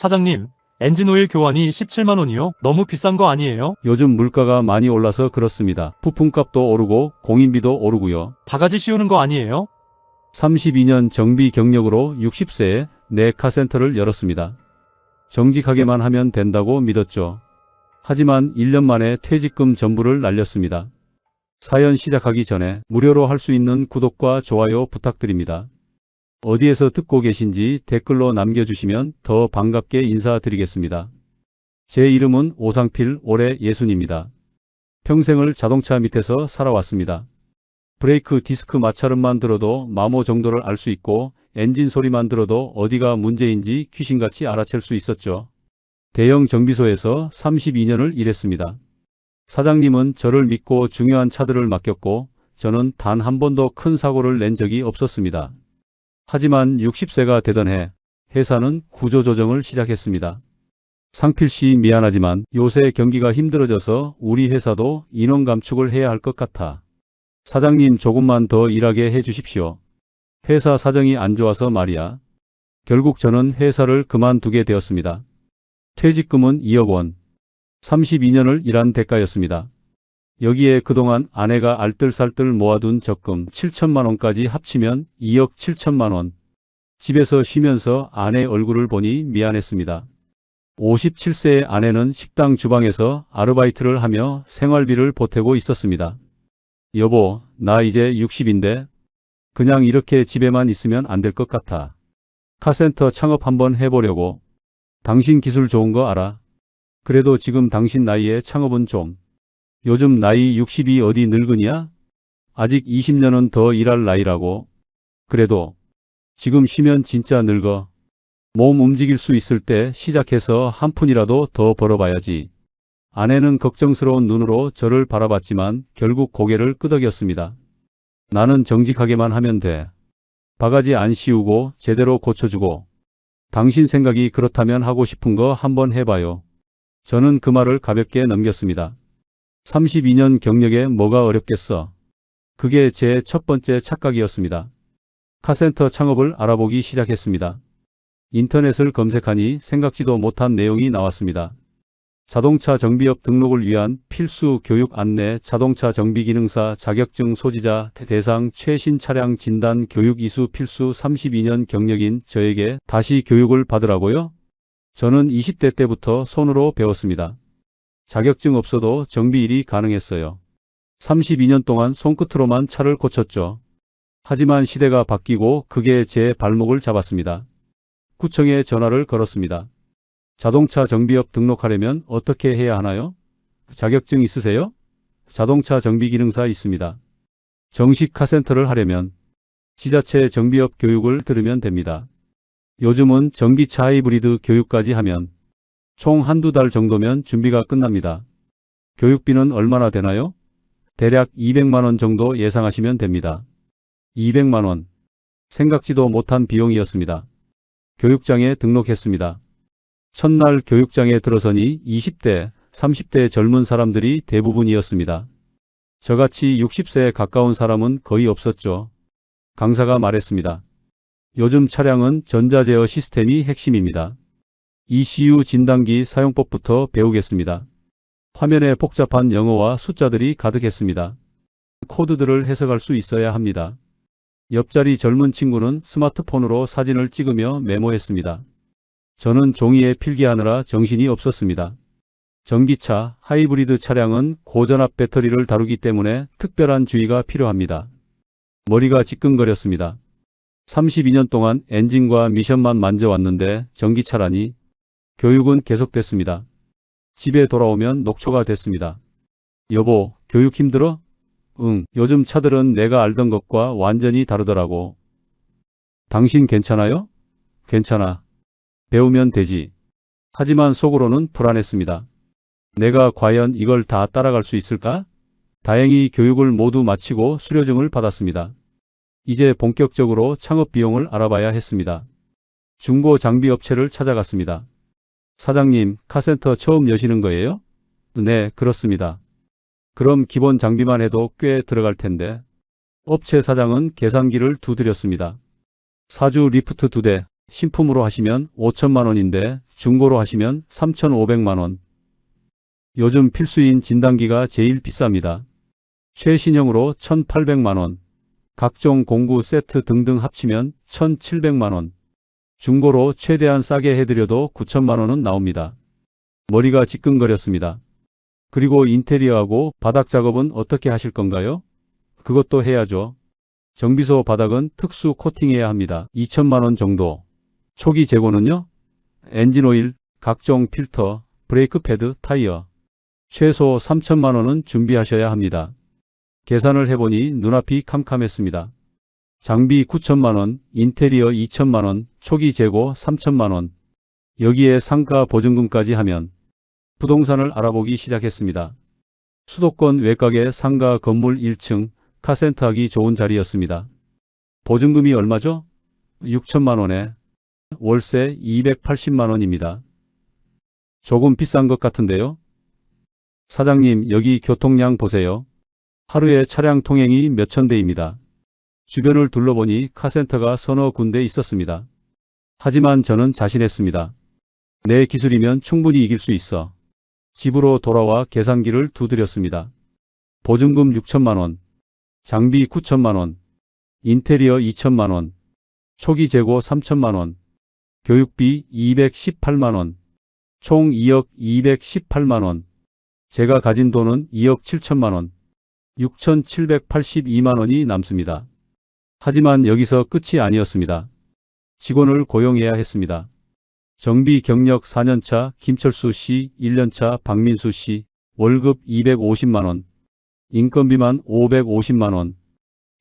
사장님, 엔진오일 교환이 17만 원이요? 너무 비싼 거 아니에요? 요즘 물가가 많이 올라서 그렇습니다. 부품값도 오르고 공인비도 오르고요. 바가지 씌우는 거 아니에요? 32년 정비 경력으로 60세에 내 카센터를 열었습니다. 정직하게만 하면 된다고 믿었죠. 하지만 1년 만에 퇴직금 전부를 날렸습니다. 사연 시작하기 전에 무료로 할 수 있는 구독과 좋아요 부탁드립니다. 어디에서 듣고 계신지 댓글로 남겨주시면 더 반갑게 인사드리겠습니다. 제 이름은 오상필 올해 60입니다. 평생을 자동차 밑에서 살아왔습니다. 브레이크 디스크 마찰음만 들어도 마모 정도를 알 수 있고 엔진 소리만 들어도 어디가 문제인지 귀신같이 알아챌 수 있었죠. 대형 정비소에서 32년을 일했습니다. 사장님은 저를 믿고 중요한 차들을 맡겼고 저는 단 한 번도 큰 사고를 낸 적이 없었습니다. 하지만 60세가 되던 해 회사는 구조조정을 시작했습니다. 상필씨 미안하지만 요새 경기가 힘들어져서 우리 회사도 인원 감축을 해야 할 것 같아. 사장님 조금만 더 일하게 해주십시오. 회사 사정이 안 좋아서 말이야. 결국 저는 회사를 그만두게 되었습니다. 퇴직금은 2억 원. 32년을 일한 대가였습니다. 여기에 그동안 아내가 알뜰살뜰 모아둔 적금 7천만 원까지 합치면 2억 7천만 원. 집에서 쉬면서 아내 얼굴을 보니 미안했습니다. 57세의 아내는 식당 주방에서 아르바이트를 하며 생활비를 보태고 있었습니다. 여보, 나 이제 60인데 그냥 이렇게 집에만 있으면 안 될 것 같아. 카센터 창업 한번 해보려고. 당신 기술 좋은 거 알아? 그래도 지금 당신 나이에 창업은 좀. 요즘 나이 60이 어디 늙으냐? 아직 20년은 더 일할 나이라고. 그래도 지금 쉬면 진짜 늙어. 몸 움직일 수 있을 때 시작해서 한 푼이라도 더 벌어봐야지. 아내는 걱정스러운 눈으로 저를 바라봤지만 결국 고개를 끄덕였습니다. 나는 정직하게만 하면 돼. 바가지 안 씌우고 제대로 고쳐주고. 당신 생각이 그렇다면 하고 싶은 거 한번 해봐요. 저는 그 말을 가볍게 넘겼습니다. 32년 경력에 뭐가 어렵겠어. 그게 제 첫 번째 착각이었습니다. 카센터 창업을 알아보기 시작했습니다. 인터넷을 검색하니 생각지도 못한 내용이 나왔습니다. 자동차 정비업 등록을 위한 필수 교육 안내, 자동차 정비기능사 자격증 소지자 대상 최신 차량 진단 교육 이수 필수. 32년 경력인 저에게 다시 교육을 받으라고요? 저는 20대 때부터 손으로 배웠습니다. 자격증 없어도 정비 일이 가능했어요. 32년 동안 손끝으로만 차를 고쳤죠. 하지만 시대가 바뀌고 그게 제 발목을 잡았습니다. 구청에 전화를 걸었습니다. 자동차 정비업 등록하려면 어떻게 해야 하나요? 자격증 있으세요? 자동차 정비기능사 있습니다. 정식 카센터를 하려면 지자체 정비업 교육을 들으면 됩니다. 요즘은 전기차 하이브리드 교육까지 하면 총 한두 달 정도면 준비가 끝납니다. 교육비는 얼마나 되나요? 대략 200만 원 정도 예상하시면 됩니다. 200만 원. 생각지도 못한 비용이었습니다. 교육장에 등록했습니다. 첫날 교육장에 들어서니 20대, 30대 젊은 사람들이 대부분이었습니다. 저같이 60세에 가까운 사람은 거의 없었죠. 강사가 말했습니다. 요즘 차량은 전자제어 시스템이 핵심입니다. ECU 진단기 사용법부터 배우겠습니다. 화면에 복잡한 영어와 숫자들이 가득했습니다. 코드들을 해석할 수 있어야 합니다. 옆자리 젊은 친구는 스마트폰으로 사진을 찍으며 메모했습니다. 저는 종이에 필기하느라 정신이 없었습니다. 전기차, 하이브리드 차량은 고전압 배터리를 다루기 때문에 특별한 주의가 필요합니다. 머리가 지끈거렸습니다. 32년 동안 엔진과 미션만 만져왔는데 전기차라니. 교육은 계속됐습니다. 집에 돌아오면 녹초가 됐습니다. 여보, 교육 힘들어? 응, 요즘 차들은 내가 알던 것과 완전히 다르더라고. 당신 괜찮아요? 괜찮아. 배우면 되지. 하지만 속으로는 불안했습니다. 내가 과연 이걸 다 따라갈 수 있을까? 다행히 교육을 모두 마치고 수료증을 받았습니다. 이제 본격적으로 창업 비용을 알아봐야 했습니다. 중고 장비 업체를 찾아갔습니다. 사장님, 카센터 처음 여시는 거예요? 네, 그렇습니다. 그럼 기본 장비만 해도 꽤 들어갈 텐데. 업체 사장은 계산기를 두드렸습니다. 사주 리프트 2대, 신품으로 하시면 5천만 원인데 중고로 하시면 3,500만 원. 요즘 필수인 진단기가 제일 비쌉니다. 최신형으로 1,800만 원. 각종 공구 세트 등등 합치면 1,700만 원. 중고로 최대한 싸게 해드려도 9천만 원은 나옵니다. 머리가 지끈거렸습니다. 그리고 인테리어하고 바닥 작업은 어떻게 하실 건가요? 그것도 해야죠. 정비소 바닥은 특수 코팅해야 합니다. 2천만 원 정도. 초기 재고는요? 엔진오일, 각종 필터, 브레이크 패드, 타이어. 최소 3천만 원은 준비하셔야 합니다. 계산을 해보니 눈앞이 캄캄했습니다. 장비 9천만 원, 인테리어 2천만 원, 초기 재고 3천만 원. 여기에 상가 보증금까지 하면 부동산을 알아보기 시작했습니다. 수도권 외곽의 상가 건물 1층, 카센터하기 좋은 자리였습니다. 보증금이 얼마죠? 6천만 원에 월세 280만 원입니다. 조금 비싼 것 같은데요? 사장님, 여기 교통량 보세요. 하루에 차량 통행이 몇천 대입니다. 주변을 둘러보니 카센터가 서너 군데 있었습니다. 하지만 저는 자신했습니다. 내 기술이면 충분히 이길 수 있어. 집으로 돌아와 계산기를 두드렸습니다. 보증금 6천만 원, 장비 9천만 원, 인테리어 2천만 원, 초기 재고 3천만 원, 교육비 218만 원, 총 2억 218만 원. 제가 가진 돈은 2억 7천만 원, 6,782만 원이 남습니다. 하지만 여기서 끝이 아니었습니다. 직원을 고용해야 했습니다. 정비 경력 4년차 김철수 씨, 1년차 박민수 씨, 월급 250만 원, 인건비만 550만 원,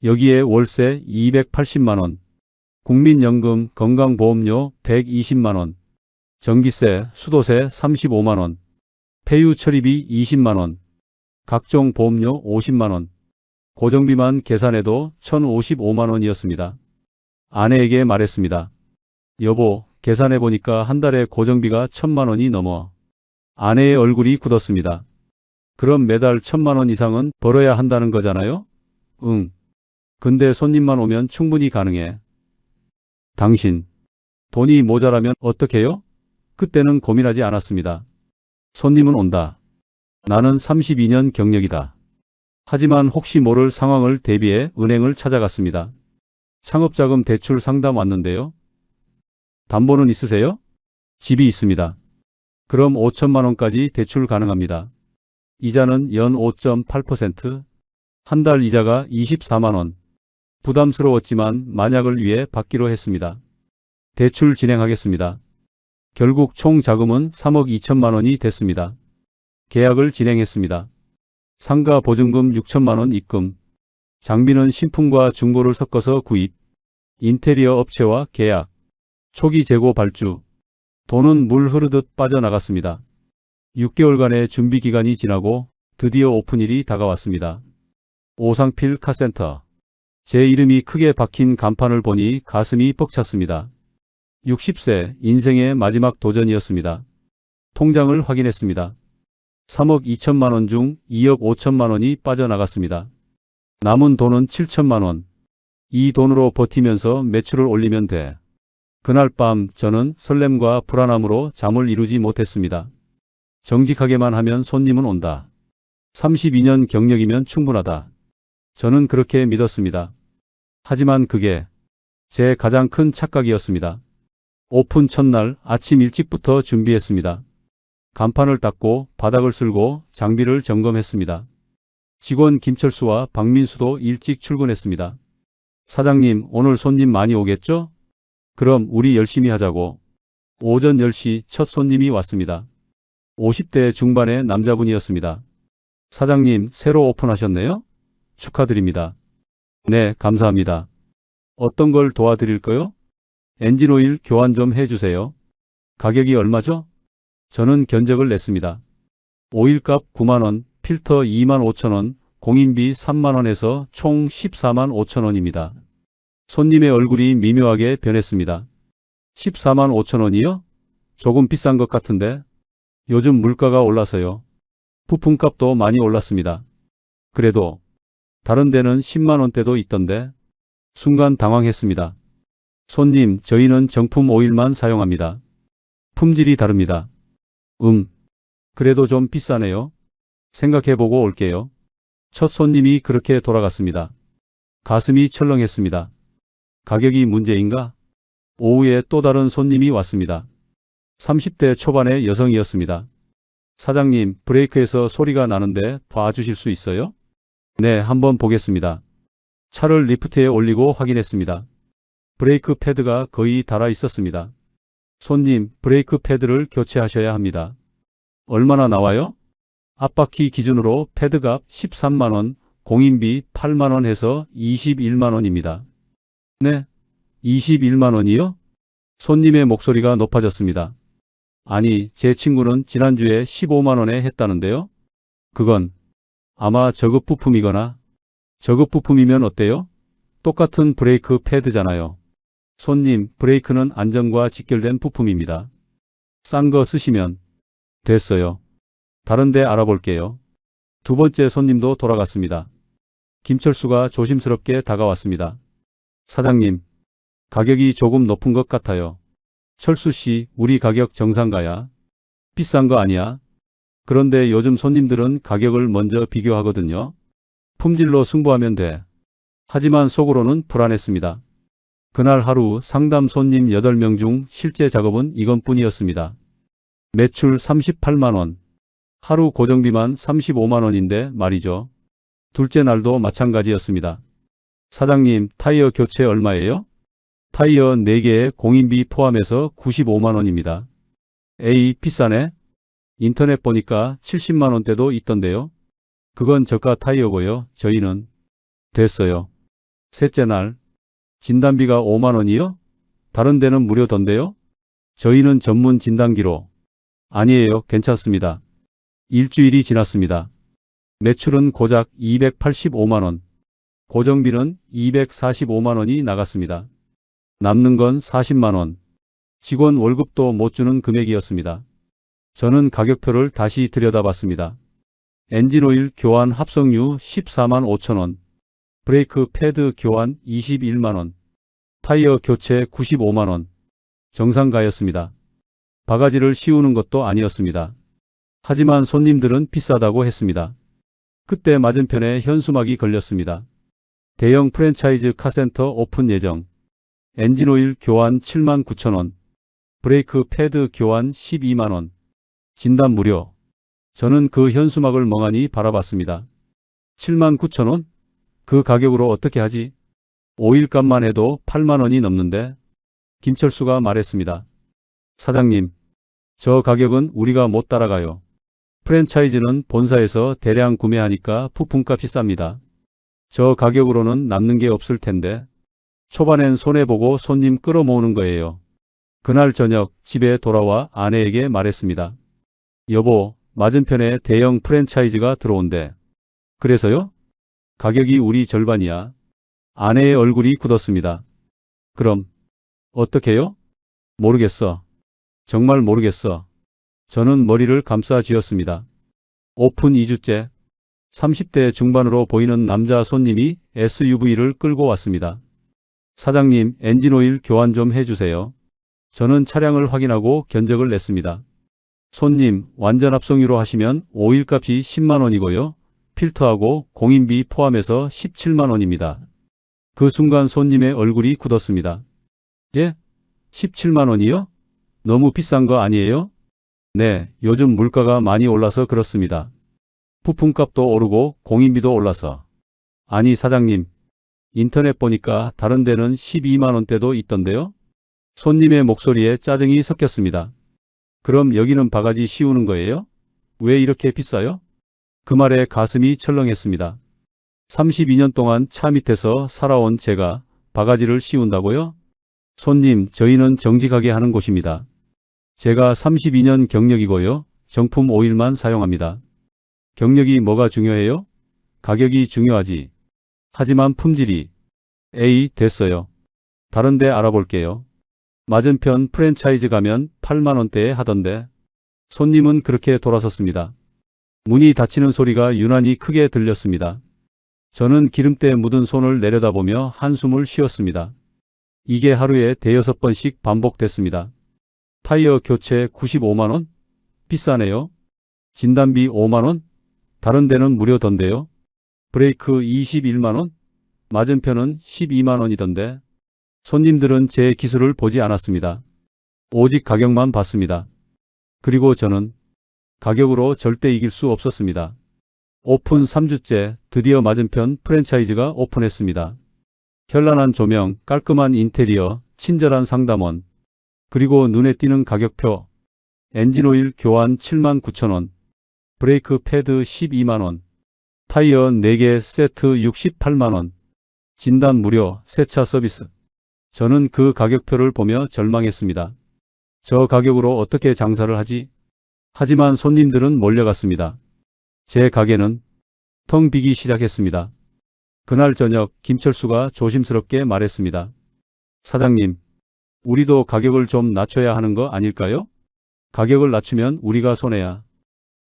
여기에 월세 280만 원, 국민연금 건강보험료 120만 원, 전기세, 수도세 35만 원, 폐유 처리비 20만 원, 각종 보험료 50만 원, 고정비만 계산해도 1,055만 원이었습니다. 아내에게 말했습니다. 여보, 계산해보니까 한 달에 고정비가 1,000만 원이 넘어. 아내의 얼굴이 굳었습니다. 그럼 매달 1,000만 원 이상은 벌어야 한다는 거잖아요? 응. 근데 손님만 오면 충분히 가능해. 당신, 돈이 모자라면 어떡해요? 그때는 고민하지 않았습니다. 손님은 온다. 나는 32년 경력이다. 하지만 혹시 모를 상황을 대비해 은행을 찾아갔습니다. 창업자금 대출 상담 왔는데요. 담보는 있으세요? 집이 있습니다. 그럼 5천만 원까지 대출 가능합니다. 이자는 연 5.8%, 한 달 이자가 24만 원. 부담스러웠지만 만약을 위해 받기로 했습니다. 대출 진행하겠습니다. 결국 총 자금은 3억 2천만 원이 됐습니다. 계약을 진행했습니다. 상가 보증금 6천만 원 입금, 장비는 신품과 중고를 섞어서 구입, 인테리어 업체와 계약, 초기 재고 발주. 돈은 물 흐르듯 빠져나갔습니다. 6개월간의 준비 기간이 지나고 드디어 오픈일이 다가왔습니다. 오상필 카센터. 제 이름이 크게 박힌 간판을 보니 가슴이 벅찼습니다. 60세 인생의 마지막 도전이었습니다. 통장을 확인했습니다. 3억 2천만 원 중 2억 5천만 원이 빠져나갔습니다. 남은 돈은 7천만 원. 이 돈으로 버티면서 매출을 올리면 돼. 그날 밤 저는 설렘과 불안함으로 잠을 이루지 못했습니다. 정직하게만 하면 손님은 온다. 32년 경력이면 충분하다. 저는 그렇게 믿었습니다. 하지만 그게 제 가장 큰 착각이었습니다. 오픈 첫날 아침 일찍부터 준비했습니다. 간판을 닦고 바닥을 쓸고 장비를 점검했습니다. 직원 김철수와 박민수도 일찍 출근했습니다. 사장님, 오늘 손님 많이 오겠죠? 그럼 우리 열심히 하자고. 오전 10시 첫 손님이 왔습니다. 50대 중반의 남자분이었습니다. 사장님, 새로 오픈하셨네요? 축하드립니다. 네, 감사합니다. 어떤 걸 도와드릴까요? 엔진오일 교환 좀 해주세요. 가격이 얼마죠? 저는 견적을 냈습니다. 오일값 9만원, 필터 2만 5천원, 공인비 3만원에서 총 14만 5천원입니다. 손님의 얼굴이 미묘하게 변했습니다. 14만 5천원이요? 조금 비싼 것 같은데. 요즘 물가가 올라서요. 부품값도 많이 올랐습니다. 그래도 다른 데는 10만 원대도 있던데. 순간 당황했습니다. 손님, 저희는 정품 오일만 사용합니다. 품질이 다릅니다. 그래도 좀 비싸네요. 생각해보고 올게요. 첫 손님이 그렇게 돌아갔습니다. 가슴이 철렁했습니다. 가격이 문제인가? 오후에 또 다른 손님이 왔습니다. 30대 초반의 여성이었습니다. 사장님, 브레이크에서 소리가 나는데 봐주실 수 있어요? 네, 한번 보겠습니다. 차를 리프트에 올리고 확인했습니다. 브레이크 패드가 거의 닳아 있었습니다. 손님, 브레이크 패드를 교체하셔야 합니다. 얼마나 나와요? 앞바퀴 기준으로 패드값 13만원, 공인비 8만원 해서 21만원입니다. 네? 21만원이요? 손님의 목소리가 높아졌습니다. 아니, 제 친구는 지난주에 15만원에 했다는데요? 그건 아마 저급 부품이거나 저급 부품이면 어때요? 똑같은 브레이크 패드잖아요. 손님, 브레이크는 안전과 직결된 부품입니다. 싼 거 쓰시면 됐어요. 다른 데 알아볼게요. 두 번째 손님도 돌아갔습니다. 김철수가 조심스럽게 다가왔습니다. 사장님, 가격이 조금 높은 것 같아요. 철수 씨, 우리 가격 정상가야? 비싼 거 아니야? 그런데 요즘 손님들은 가격을 먼저 비교하거든요. 품질로 승부하면 돼. 하지만 속으로는 불안했습니다. 그날 하루 상담 손님 8명 중 실제 작업은 이건뿐이었습니다. 매출 38만원. 하루 고정비만 35만원인데 말이죠. 둘째 날도 마찬가지였습니다. 사장님, 타이어 교체 얼마예요? 타이어 4개에 공인비 포함해서 95만원입니다. 에이, 비싸네? 인터넷 보니까 70만원대도 있던데요. 그건 저가 타이어고요. 저희는 됐어요. 셋째 날, 진단비가 5만원이요? 다른 데는 무료던데요? 저희는 전문 진단기로. 아니에요, 괜찮습니다. 일주일이 지났습니다. 매출은 고작 285만원, 고정비는 245만원이 나갔습니다. 남는 건 40만원, 직원 월급도 못 주는 금액이었습니다. 저는 가격표를 다시 들여다봤습니다. 엔진오일 교환 합성유 14만 5천원, 브레이크 패드 교환 21만원, 타이어 교체 95만원, 정상가였습니다. 바가지를 씌우는 것도 아니었습니다. 하지만 손님들은 비싸다고 했습니다. 그때 맞은편에 현수막이 걸렸습니다. 대형 프랜차이즈 카센터 오픈 예정. 엔진오일 교환 7만 9천원, 브레이크 패드 교환 12만원, 진단 무료. 저는 그 현수막을 멍하니 바라봤습니다. 7만 9천원? 그 가격으로 어떻게 하지? 오일값만 해도 8만원이 넘는데? 김철수가 말했습니다. 사장님, 저 가격은 우리가 못 따라가요. 프랜차이즈는 본사에서 대량 구매하니까 부품값이 쌉니다. 저 가격으로는 남는 게 없을 텐데. 초반엔 손해보고 손님 끌어모으는 거예요. 그날 저녁 집에 돌아와 아내에게 말했습니다. 여보, 맞은편에 대형 프랜차이즈가 들어온대. 그래서요? 가격이 우리 절반이야. 아내의 얼굴이 굳었습니다. 그럼 어떻게요? 모르겠어. 정말 모르겠어. 저는 머리를 감싸 쥐었습니다. 오픈 2주째, 30대 중반으로 보이는 남자 손님이 SUV를 끌고 왔습니다. 사장님, 엔진오일 교환 좀 해주세요. 저는 차량을 확인하고 견적을 냈습니다. 손님, 완전 합성유로 하시면 오일값이 10만원이고요. 필터하고 공인비 포함해서 17만원입니다. 그 순간 손님의 얼굴이 굳었습니다. 예? 17만원이요? 너무 비싼 거 아니에요? 네, 요즘 물가가 많이 올라서 그렇습니다. 부품값도 오르고 공인비도 올라서. 아니 사장님, 인터넷 보니까 다른 데는 12만원대도 있던데요? 손님의 목소리에 짜증이 섞였습니다. 그럼 여기는 바가지 씌우는 거예요? 왜 이렇게 비싸요? 그 말에 가슴이 철렁했습니다. 32년 동안 차 밑에서 살아온 제가 바가지를 씌운다고요? 손님, 저희는 정직하게 하는 곳입니다. 제가 32년 경력이고요. 정품 오일만 사용합니다. 경력이 뭐가 중요해요? 가격이 중요하지. 하지만 품질이. 에이, 됐어요. 다른 데 알아볼게요. 맞은편 프랜차이즈 가면 8만원대에 하던데. 손님은 그렇게 돌아섰습니다. 문이 닫히는 소리가 유난히 크게 들렸습니다. 저는 기름때 묻은 손을 내려다보며 한숨을 쉬었습니다. 이게 하루에 대여섯 번씩 반복됐습니다. 타이어 교체 95만원? 비싸네요. 진단비 5만원? 다른 데는 무료던데요. 브레이크 21만원? 맞은편은 12만원이던데. 손님들은 제 기술을 보지 않았습니다. 오직 가격만 봤습니다. 그리고 저는 가격으로 절대 이길 수 없었습니다. 오픈 3주째 드디어 맞은편 프랜차이즈가 오픈했습니다. 현란한 조명, 깔끔한 인테리어, 친절한 상담원, 그리고 눈에 띄는 가격표. 엔진오일 교환 79,000원, 브레이크 패드 12만원, 타이어 4개 세트 68만원, 진단 무료, 세차 서비스. 저는 그 가격표를 보며 절망했습니다. 저 가격으로 어떻게 장사를 하지? 하지만 손님들은 몰려갔습니다. 제 가게는 텅 비기 시작했습니다. 그날 저녁 김철수가 조심스럽게 말했습니다. 사장님, 우리도 가격을 좀 낮춰야 하는 거 아닐까요? 가격을 낮추면 우리가 손해야.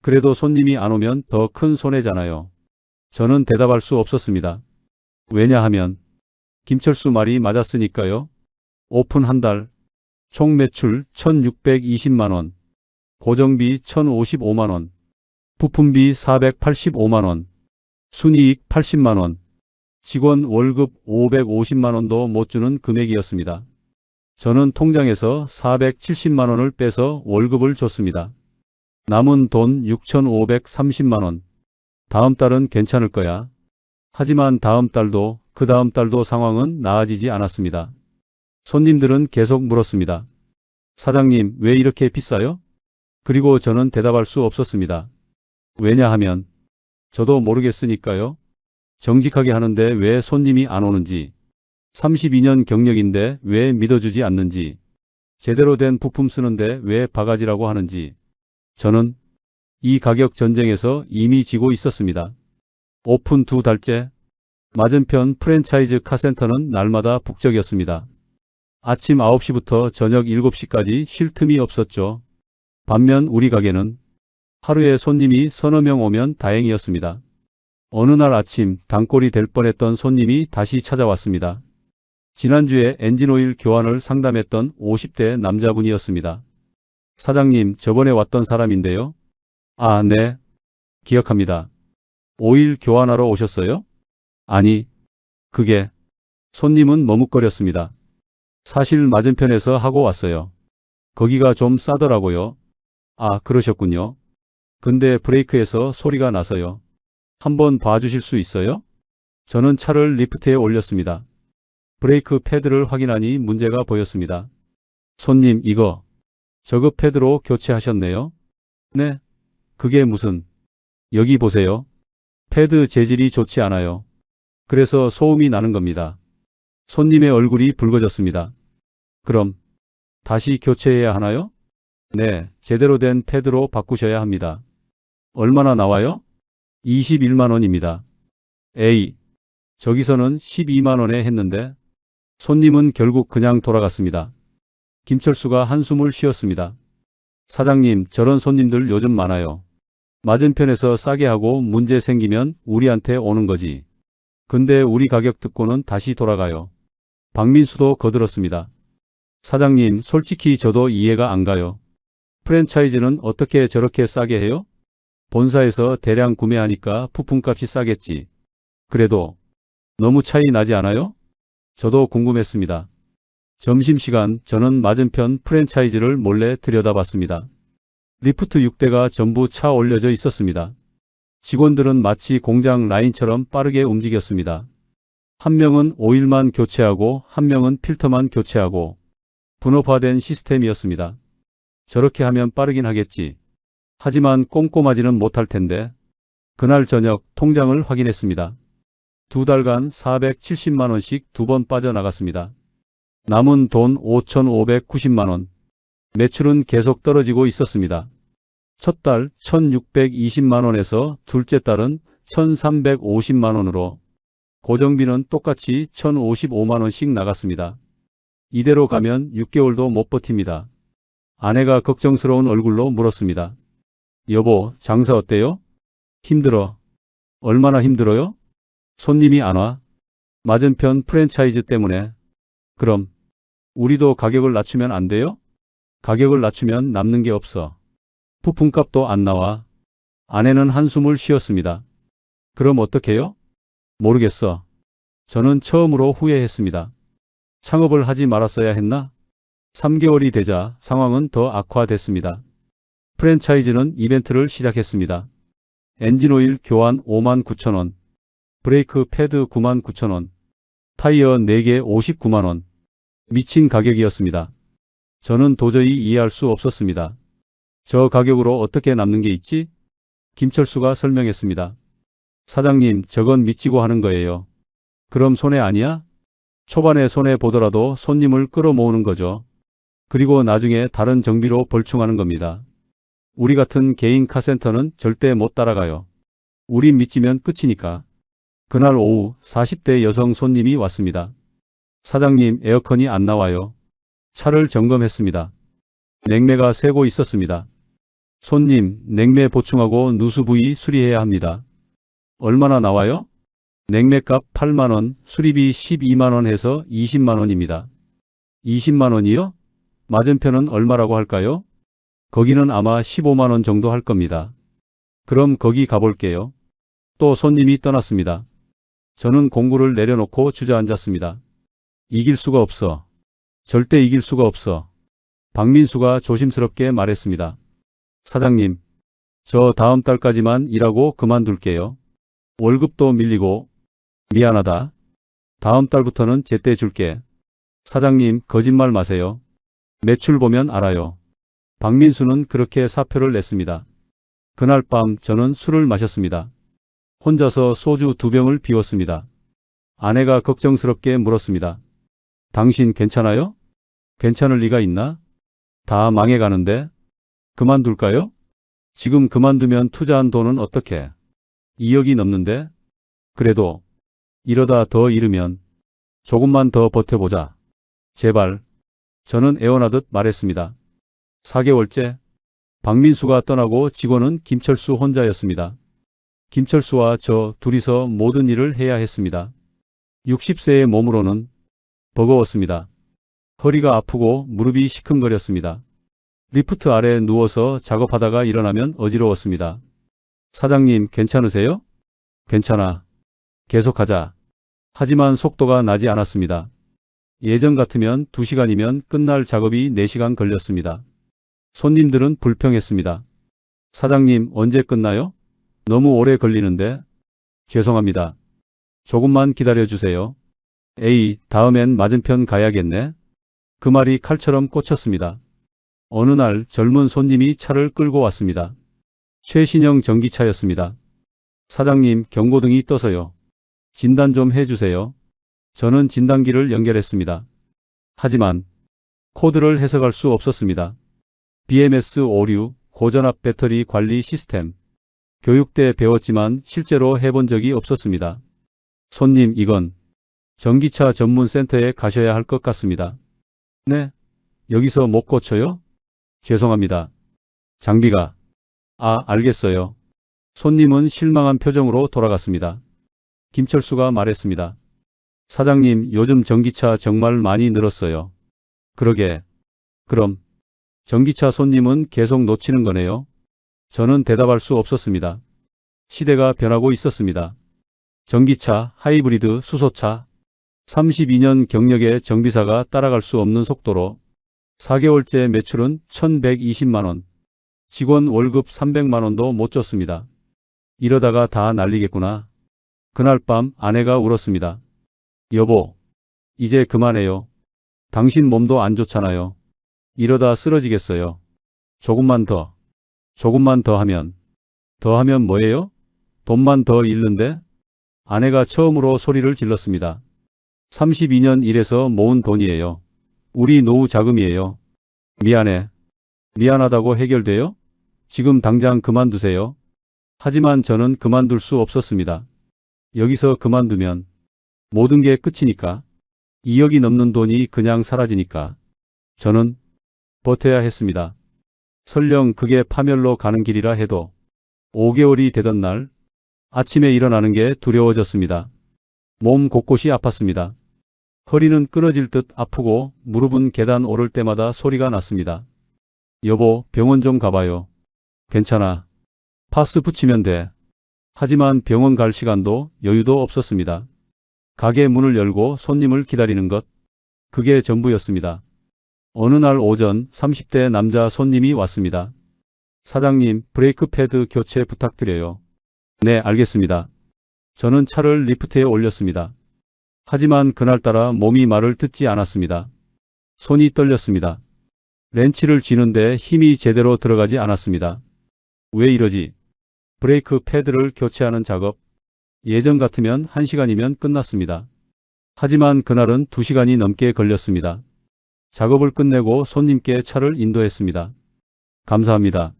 그래도 손님이 안 오면 더 큰 손해잖아요. 저는 대답할 수 없었습니다. 왜냐하면 김철수 말이 맞았으니까요. 오픈 한 달, 총 매출 1620만원, 고정비 1055만원, 부품비 485만원, 순이익 80만원, 직원 월급 550만원도 못 주는 금액이었습니다. 저는 통장에서 470만원을 빼서 월급을 줬습니다. 남은 돈 6,530만원. 다음 달은 괜찮을 거야. 하지만 다음 달도 그 다음 달도 상황은 나아지지 않았습니다. 손님들은 계속 물었습니다. 사장님, 왜 이렇게 비싸요? 그리고 저는 대답할 수 없었습니다. 왜냐하면 저도 모르겠으니까요. 정직하게 하는데 왜 손님이 안 오는지, 32년 경력인데 왜 믿어주지 않는지, 제대로 된 부품 쓰는데 왜 바가지라고 하는지, 저는 이 가격 전쟁에서 이미 지고 있었습니다. 오픈 2달째, 맞은편 프랜차이즈 카센터는 날마다 북적이었습니다. 아침 9시부터 저녁 7시까지 쉴 틈이 없었죠. 반면 우리 가게는 하루에 손님이 서너 명 오면 다행이었습니다. 어느 날 아침 단골이 될 뻔했던 손님이 다시 찾아왔습니다. 지난주에 엔진오일 교환을 상담했던 50대 남자분이었습니다. 사장님, 저번에 왔던 사람인데요. 아, 네. 기억합니다. 오일 교환하러 오셨어요? 아니, 그게. 손님은 머뭇거렸습니다. 사실 맞은편에서 하고 왔어요. 거기가 좀 싸더라고요. 아, 그러셨군요. 근데 브레이크에서 소리가 나서요. 한번 봐주실 수 있어요? 저는 차를 리프트에 올렸습니다. 브레이크 패드를 확인하니 문제가 보였습니다. 손님, 이거 저급 패드로 교체하셨네요? 네. 그게 무슨. 여기 보세요. 패드 재질이 좋지 않아요. 그래서 소음이 나는 겁니다. 손님의 얼굴이 붉어졌습니다. 그럼 다시 교체해야 하나요? 네, 제대로 된 패드로 바꾸셔야 합니다. 얼마나 나와요? 21만 원입니다. 에이, 저기서는 12만 원에 했는데. 손님은 결국 그냥 돌아갔습니다. 김철수가 한숨을 쉬었습니다. 사장님, 저런 손님들 요즘 많아요. 맞은편에서 싸게 하고 문제 생기면 우리한테 오는 거지. 근데 우리 가격 듣고는 다시 돌아가요. 박민수도 거들었습니다. 사장님, 솔직히 저도 이해가 안 가요. 프랜차이즈는 어떻게 저렇게 싸게 해요? 본사에서 대량 구매하니까 부품값이 싸겠지. 그래도 너무 차이 나지 않아요? 저도 궁금했습니다. 점심시간 저는 맞은편 프랜차이즈를 몰래 들여다봤습니다. 리프트 6대가 전부 차 올려져 있었습니다. 직원들은 마치 공장 라인처럼 빠르게 움직였습니다. 한 명은 오일만 교체하고 한 명은 필터만 교체하고 분업화된 시스템이었습니다. 저렇게 하면 빠르긴 하겠지. 하지만 꼼꼼하지는 못할 텐데. 그날 저녁 통장을 확인했습니다. 2달간 470만 원씩 2번 빠져나갔습니다. 남은 돈 5,590만 원. 매출은 계속 떨어지고 있었습니다. 첫 달 1,620만 원에서 둘째 달은 1,350만 원으로 고정비는 똑같이 1,055만 원씩 나갔습니다. 이대로 가면 6개월도 못 버팁니다. 아내가 걱정스러운 얼굴로 물었습니다. 여보, 장사 어때요? 힘들어. 얼마나 힘들어요? 손님이 안 와? 맞은편 프랜차이즈 때문에. 그럼 우리도 가격을 낮추면 안 돼요? 가격을 낮추면 남는 게 없어. 부품값도 안 나와. 아내는 한숨을 쉬었습니다. 그럼 어떡해요? 모르겠어. 저는 처음으로 후회했습니다. 창업을 하지 말았어야 했나? 3개월이 되자 상황은 더 악화됐습니다. 프랜차이즈는 이벤트를 시작했습니다. 엔진오일 교환 59,000원, 브레이크 패드 99,000원, 타이어 4개 59만원. 미친 가격이었습니다. 저는 도저히 이해할 수 없었습니다. 저 가격으로 어떻게 남는 게 있지? 김철수가 설명했습니다. 사장님, 저건 미치고 하는 거예요. 그럼 손해 아니야? 초반에 손해 보더라도 손님을 끌어모으는 거죠. 그리고 나중에 다른 정비로 벌충하는 겁니다. 우리 같은 개인 카센터는 절대 못 따라가요. 우리 믿지면 끝이니까. 그날 오후 40대 여성 손님이 왔습니다. 사장님, 에어컨이 안 나와요. 차를 점검했습니다. 냉매가 새고 있었습니다. 손님, 냉매 보충하고 누수 부위 수리해야 합니다. 얼마나 나와요? 냉매값 8만원, 수리비 12만원 해서 20만원입니다. 20만원이요? 맞은편은 얼마라고 할까요? 거기는 아마 15만원 정도 할 겁니다. 그럼 거기 가볼게요. 또 손님이 떠났습니다. 저는 공구를 내려놓고 주저앉았습니다. 이길 수가 없어. 절대 이길 수가 없어. 박민수가 조심스럽게 말했습니다. 사장님, 저 다음 달까지만 일하고 그만둘게요. 월급도 밀리고. 미안하다. 다음 달부터는 제때 줄게. 사장님, 거짓말 마세요. 매출 보면 알아요. 박민수는 그렇게 사표를 냈습니다. 그날 밤 저는 술을 마셨습니다. 혼자서 소주 2병을 비웠습니다. 아내가 걱정스럽게 물었습니다. 당신 괜찮아요? 괜찮을 리가 있나? 다 망해가는데. 그만둘까요? 지금 그만두면 투자한 돈은 어떻게? 2억이 넘는데? 그래도 이러다 더 잃으면 조금만 더 버텨보자. 제발. 저는 애원하듯 말했습니다. 4개월째 박민수가 떠나고 직원은 김철수 혼자였습니다. 김철수와 저 둘이서 모든 일을 해야 했습니다. 60세의 몸으로는 버거웠습니다. 허리가 아프고 무릎이 시큰거렸습니다. 리프트 아래 누워서 작업하다가 일어나면 어지러웠습니다. 사장님, 괜찮으세요? 괜찮아. 계속하자. 하지만 속도가 나지 않았습니다. 예전 같으면 2시간이면 끝날 작업이 4시간 걸렸습니다. 손님들은 불평했습니다. 사장님, 언제 끝나요? 너무 오래 걸리는데. 죄송합니다. 조금만 기다려주세요. 에이, 다음엔 맞은편 가야겠네. 그 말이 칼처럼 꽂혔습니다. 어느 날 젊은 손님이 차를 끌고 왔습니다. 최신형 전기차였습니다. 사장님, 경고등이 떠서요. 진단 좀 해주세요. 저는 진단기를 연결했습니다. 하지만 코드를 해석할 수 없었습니다. BMS 오류, 고전압 배터리 관리 시스템. 교육 때 배웠지만 실제로 해본 적이 없었습니다. 손님, 이건 전기차 전문 센터에 가셔야 할 것 같습니다. 네? 여기서 못 고쳐요? 죄송합니다. 장비가. 알겠어요. 손님은 실망한 표정으로 돌아갔습니다. 김철수가 말했습니다. 사장님, 요즘 전기차 정말 많이 늘었어요. 그러게. 그럼 전기차 손님은 계속 놓치는 거네요. 저는 대답할 수 없었습니다. 시대가 변하고 있었습니다. 전기차, 하이브리드, 수소차. 32년 경력의 정비사가 따라갈 수 없는 속도로 4개월째 매출은 1120만원. 직원 월급 300만원도 못 줬습니다. 이러다가 다 날리겠구나. 그날 밤 아내가 울었습니다. 여보, 이제 그만해요. 당신 몸도 안 좋잖아요. 이러다 쓰러지겠어요. 조금만 더 하면. 더 하면 뭐예요? 돈만 더 잃는데? 아내가 처음으로 소리를 질렀습니다. 32년 일해서 모은 돈이에요. 우리 노후 자금이에요. 미안해. 미안하다고 해결돼요? 지금 당장 그만두세요. 하지만 저는 그만둘 수 없었습니다. 여기서 그만두면 모든 게 끝이니까. 2억이 넘는 돈이 그냥 사라지니까. 저는 버텨야 했습니다. 설령 그게 파멸로 가는 길이라 해도 5개월이 되던 날 아침에 일어나는 게 두려워졌습니다. 몸 곳곳이 아팠습니다. 허리는 끊어질 듯 아프고 무릎은 계단 오를 때마다 소리가 났습니다. 여보, 병원 좀 가봐요. 괜찮아. 파스 붙이면 돼. 하지만 병원 갈 시간도 여유도 없었습니다. 가게 문을 열고 손님을 기다리는 것. 그게 전부였습니다. 어느 날 오전 30대 남자 손님이 왔습니다. 사장님, 브레이크 패드 교체 부탁드려요. 네, 알겠습니다. 저는 차를 리프트에 올렸습니다. 하지만 그날따라 몸이 말을 듣지 않았습니다. 손이 떨렸습니다. 렌치를 쥐는데 힘이 제대로 들어가지 않았습니다. 왜 이러지? 브레이크 패드를 교체하는 작업. 예전 같으면 1시간이면 끝났습니다. 하지만 그날은 2시간이 넘게 걸렸습니다. 작업을 끝내고 손님께 차를 인도했습니다. 감사합니다.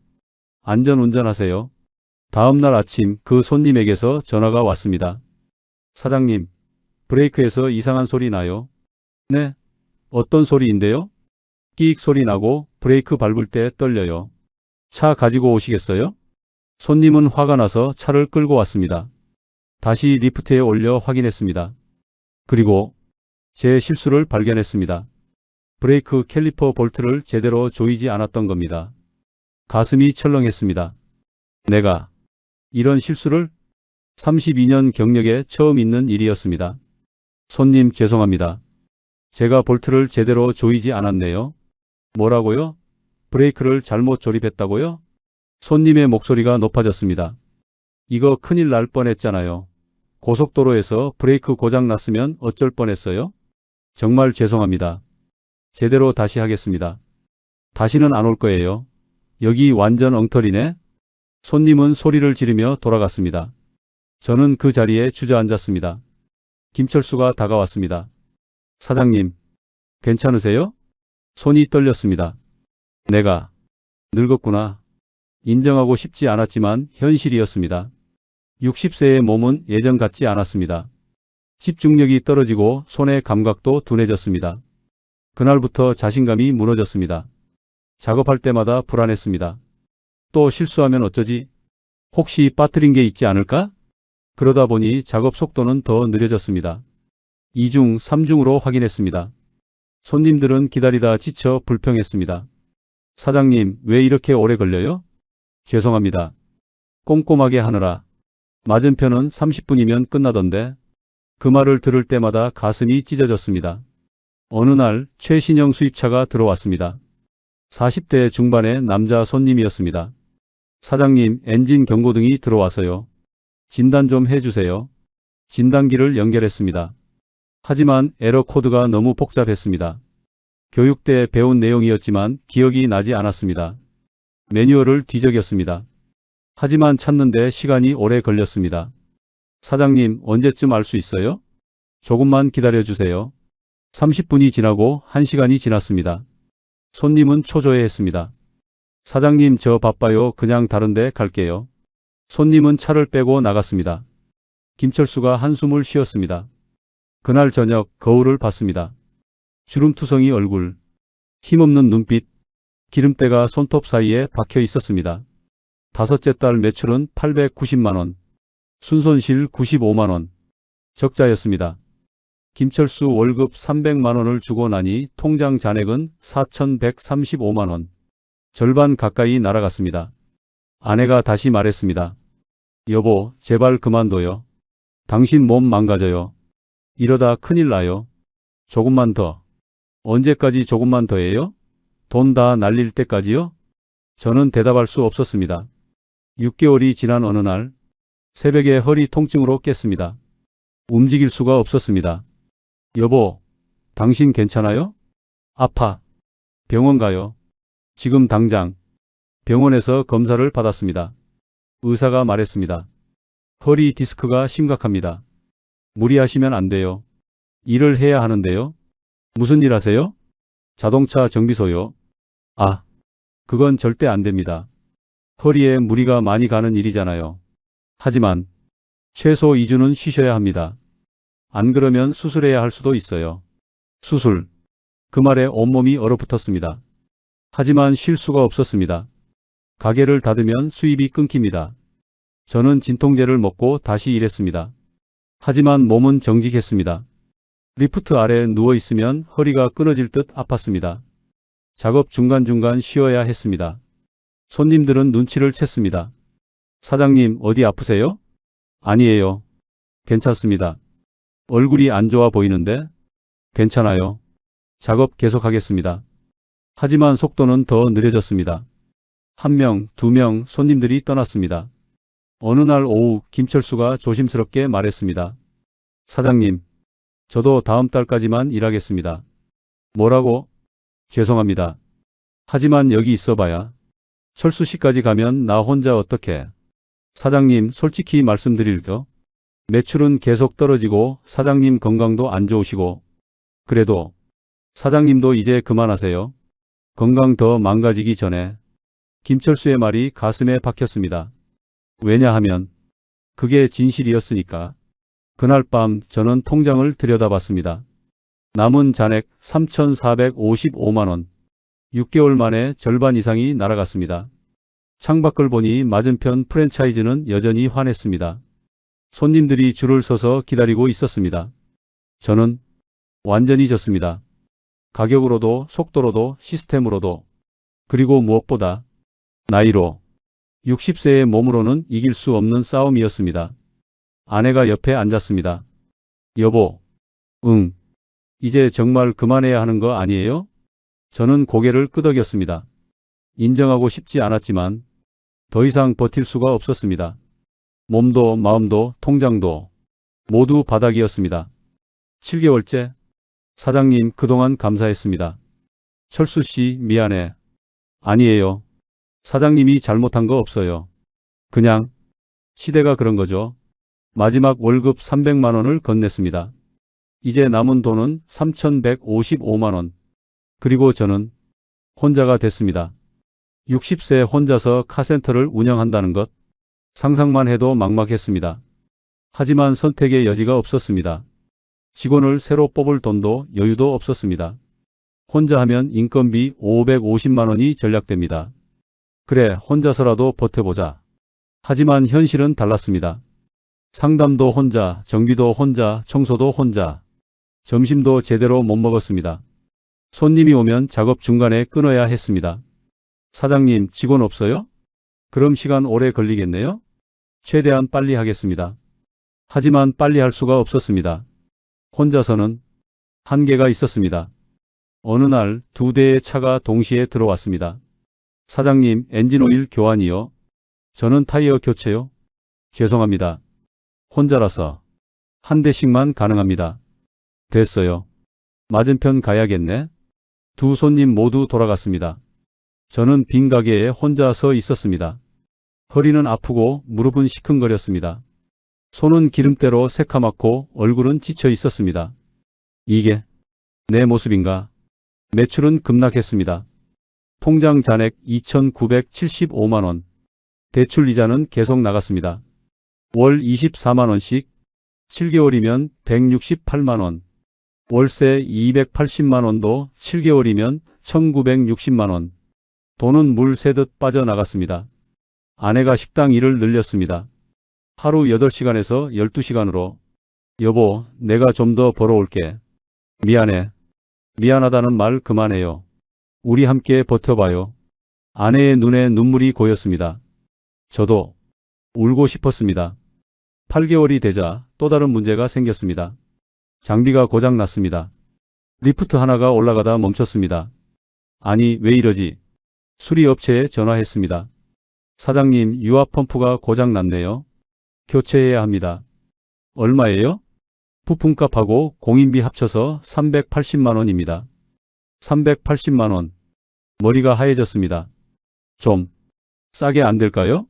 안전운전하세요. 다음 날 아침 그 손님에게서 전화가 왔습니다. 사장님, 브레이크에서 이상한 소리 나요. 네? 어떤 소리인데요? 끼익 소리 나고 브레이크 밟을 때 떨려요. 차 가지고 오시겠어요? 손님은 화가 나서 차를 끌고 왔습니다. 다시 리프트에 올려 확인했습니다. 그리고 제 실수를 발견했습니다. 브레이크 캘리퍼 볼트를 제대로 조이지 않았던 겁니다. 가슴이 철렁했습니다. 내가 이런 실수를? 32년 경력에 처음 있는 일이었습니다. 손님, 죄송합니다. 제가 볼트를 제대로 조이지 않았네요. 뭐라고요? 브레이크를 잘못 조립했다고요? 손님의 목소리가 높아졌습니다. 이거 큰일 날 뻔했잖아요. 고속도로에서 브레이크 고장 났으면 어쩔 뻔했어요? 정말 죄송합니다. 제대로 다시 하겠습니다. 다시는 안 올 거예요. 여기 완전 엉터리네. 손님은 소리를 지르며 돌아갔습니다. 저는 그 자리에 주저앉았습니다. 김철수가 다가왔습니다. 사장님, 괜찮으세요? 손이 떨렸습니다. 내가 늙었구나. 인정하고 싶지 않았지만 현실이었습니다. 60세의 몸은 예전 같지 않았습니다. 집중력이 떨어지고 손의 감각도 둔해졌습니다. 그날부터 자신감이 무너졌습니다. 작업할 때마다 불안했습니다. 또 실수하면 어쩌지? 혹시 빠뜨린 게 있지 않을까? 그러다 보니 작업 속도는 더 느려졌습니다. 2중, 3중으로 확인했습니다. 손님들은 기다리다 지쳐 불평했습니다. 사장님, 왜 이렇게 오래 걸려요? 죄송합니다. 꼼꼼하게 하느라. 맞은편은 30분이면 끝나던데. 그 말을 들을 때마다 가슴이 찢어졌습니다. 어느 날 최신형 수입차가 들어왔습니다. 40대 중반의 남자 손님이었습니다. 사장님, 엔진 경고등이 들어와서요. 진단 좀 해주세요. 진단기를 연결했습니다. 하지만 에러 코드가 너무 복잡했습니다. 교육 때 배운 내용이었지만 기억이 나지 않았습니다. 매뉴얼을 뒤적였습니다. 하지만 찾는데 시간이 오래 걸렸습니다. 사장님, 언제쯤 알 수 있어요? 조금만 기다려주세요. 30분이 지나고 1시간이 지났습니다. 손님은 초조해했습니다. 사장님, 저 바빠요. 그냥 다른 데 갈게요. 손님은 차를 빼고 나갔습니다. 김철수가 한숨을 쉬었습니다. 그날 저녁 거울을 봤습니다. 주름투성이 얼굴, 힘없는 눈빛, 기름때가 손톱 사이에 박혀 있었습니다. 다섯째 달 매출은 890만원, 순손실 95만원, 적자였습니다. 김철수 월급 300만원을 주고 나니 통장 잔액은 4,135만원, 절반 가까이 날아갔습니다. 아내가 다시 말했습니다. 여보, 제발 그만둬요. 당신 몸 망가져요. 이러다 큰일 나요. 조금만 더. 언제까지 조금만 더해요? 돈 다 날릴 때까지요? 저는 대답할 수 없었습니다. 6개월이 지난 어느 날 새벽에 허리 통증으로 깼습니다. 움직일 수가 없었습니다. 여보, 당신 괜찮아요? 아파. 병원 가요. 지금 당장. 병원에서 검사를 받았습니다. 의사가 말했습니다. 허리 디스크가 심각합니다. 무리하시면 안 돼요. 일을 해야 하는데요. 무슨 일 하세요? 자동차 정비소요. 아, 그건 절대 안 됩니다. 허리에 무리가 많이 가는 일이잖아요. 하지만 최소 2주는 쉬셔야 합니다. 안 그러면 수술해야 할 수도 있어요. 수술. 그 말에 온몸이 얼어붙었습니다. 하지만 쉴 수가 없었습니다. 가게를 닫으면 수입이 끊깁니다. 저는 진통제를 먹고 다시 일했습니다. 하지만 몸은 정직했습니다. 리프트 아래 누워 있으면 허리가 끊어질 듯 아팠습니다. 작업 중간중간 쉬어야 했습니다. 손님들은 눈치를 챘습니다. 사장님, 어디 아프세요? 아니에요. 괜찮습니다. 얼굴이 안 좋아 보이는데? 괜찮아요. 작업 계속하겠습니다. 하지만 속도는 더 느려졌습니다. 1명, 2명 손님들이 떠났습니다. 어느 날 오후 김철수가 조심스럽게 말했습니다. 사장님, 저도 다음 달까지만 일하겠습니다. 뭐라고? 죄송합니다. 하지만 여기 있어봐야 철수 씨까지 가면 나 혼자 어떡해. 사장님, 솔직히 말씀드릴게요. 매출은 계속 떨어지고 사장님 건강도 안 좋으시고 그래도 사장님도 이제 그만하세요. 건강 더 망가지기 전에. 김철수의 말이 가슴에 박혔습니다. 왜냐하면 그게 진실이었으니까. 그날 밤 저는 통장을 들여다봤습니다. 남은 잔액 3,455만 원. 6개월 만에 절반 이상이 날아갔습니다. 창밖을 보니 맞은편 프랜차이즈는 여전히 환했습니다. 손님들이 줄을 서서 기다리고 있었습니다. 저는 완전히 졌습니다. 가격으로도 속도로도 시스템으로도 그리고 무엇보다 나이로 60세의 몸으로는 이길 수 없는 싸움이었습니다. 아내가 옆에 앉았습니다. 여보, 응. 이제 정말 그만해야 하는 거 아니에요? 저는 고개를 끄덕였습니다. 인정하고 싶지 않았지만 더 이상 버틸 수가 없었습니다. 몸도 마음도 통장도 모두 바닥이었습니다. 7개월째. 사장님, 그동안 감사했습니다. 철수 씨, 미안해. 아니에요. 사장님이 잘못한 거 없어요. 그냥 시대가 그런 거죠. 마지막 월급 300만 원을 건넸습니다. 이제 남은 돈은 3,155만 원. 그리고 저는 혼자가 됐습니다. 60세 혼자서 카센터를 운영한다는 것. 상상만 해도 막막했습니다. 하지만 선택의 여지가 없었습니다. 직원을 새로 뽑을 돈도 여유도 없었습니다. 혼자 하면 인건비 550만 원이 전략됩니다. 그래, 혼자서라도 버텨보자. 하지만 현실은 달랐습니다. 상담도 혼자, 정비도 혼자, 청소도 혼자. 점심도 제대로 못 먹었습니다. 손님이 오면 작업 중간에 끊어야 했습니다. 사장님, 직원 없어요? 그럼 시간 오래 걸리겠네요? 최대한 빨리 하겠습니다. 하지만 빨리 할 수가 없었습니다. 혼자서는 한계가 있었습니다. 어느 날 2대의 차가 동시에 들어왔습니다. 사장님, 엔진오일 교환이요? 저는 타이어 교체요? 죄송합니다. 혼자라서 한 대씩만 가능합니다. 됐어요. 맞은편 가야겠네. 두 손님 모두 돌아갔습니다. 저는 빈 가게에 혼자 서 있었습니다. 허리는 아프고 무릎은 시큰거렸습니다. 손은 기름때로 새카맣고 얼굴은 지쳐 있었습니다. 이게 내 모습인가? 매출은 급락했습니다. 통장 잔액 2,975만 원. 대출 이자는 계속 나갔습니다. 월 24만 원씩 7개월이면 168만 원. 월세 280만 원도 7개월이면 1,960만 원. 돈은 물 새듯 빠져나갔습니다. 아내가 식당 일을 늘렸습니다. 하루 8시간에서 12시간으로. 여보, 내가 좀 더 벌어올게. 미안해. 미안하다는 말 그만해요. 우리 함께 버텨봐요. 아내의 눈에 눈물이 고였습니다. 저도 울고 싶었습니다. 8개월이 되자 또 다른 문제가 생겼습니다. 장비가 고장 났습니다. 리프트 하나가 올라가다 멈췄습니다. 아니, 왜 이러지? 수리업체에 전화했습니다. 사장님, 유압 펌프가 고장 났네요. 교체해야 합니다. 얼마예요? 부품값하고 공인비 합쳐서 380만 원입니다. 380만 원. 머리가 하얘졌습니다. 좀 싸게 안 될까요?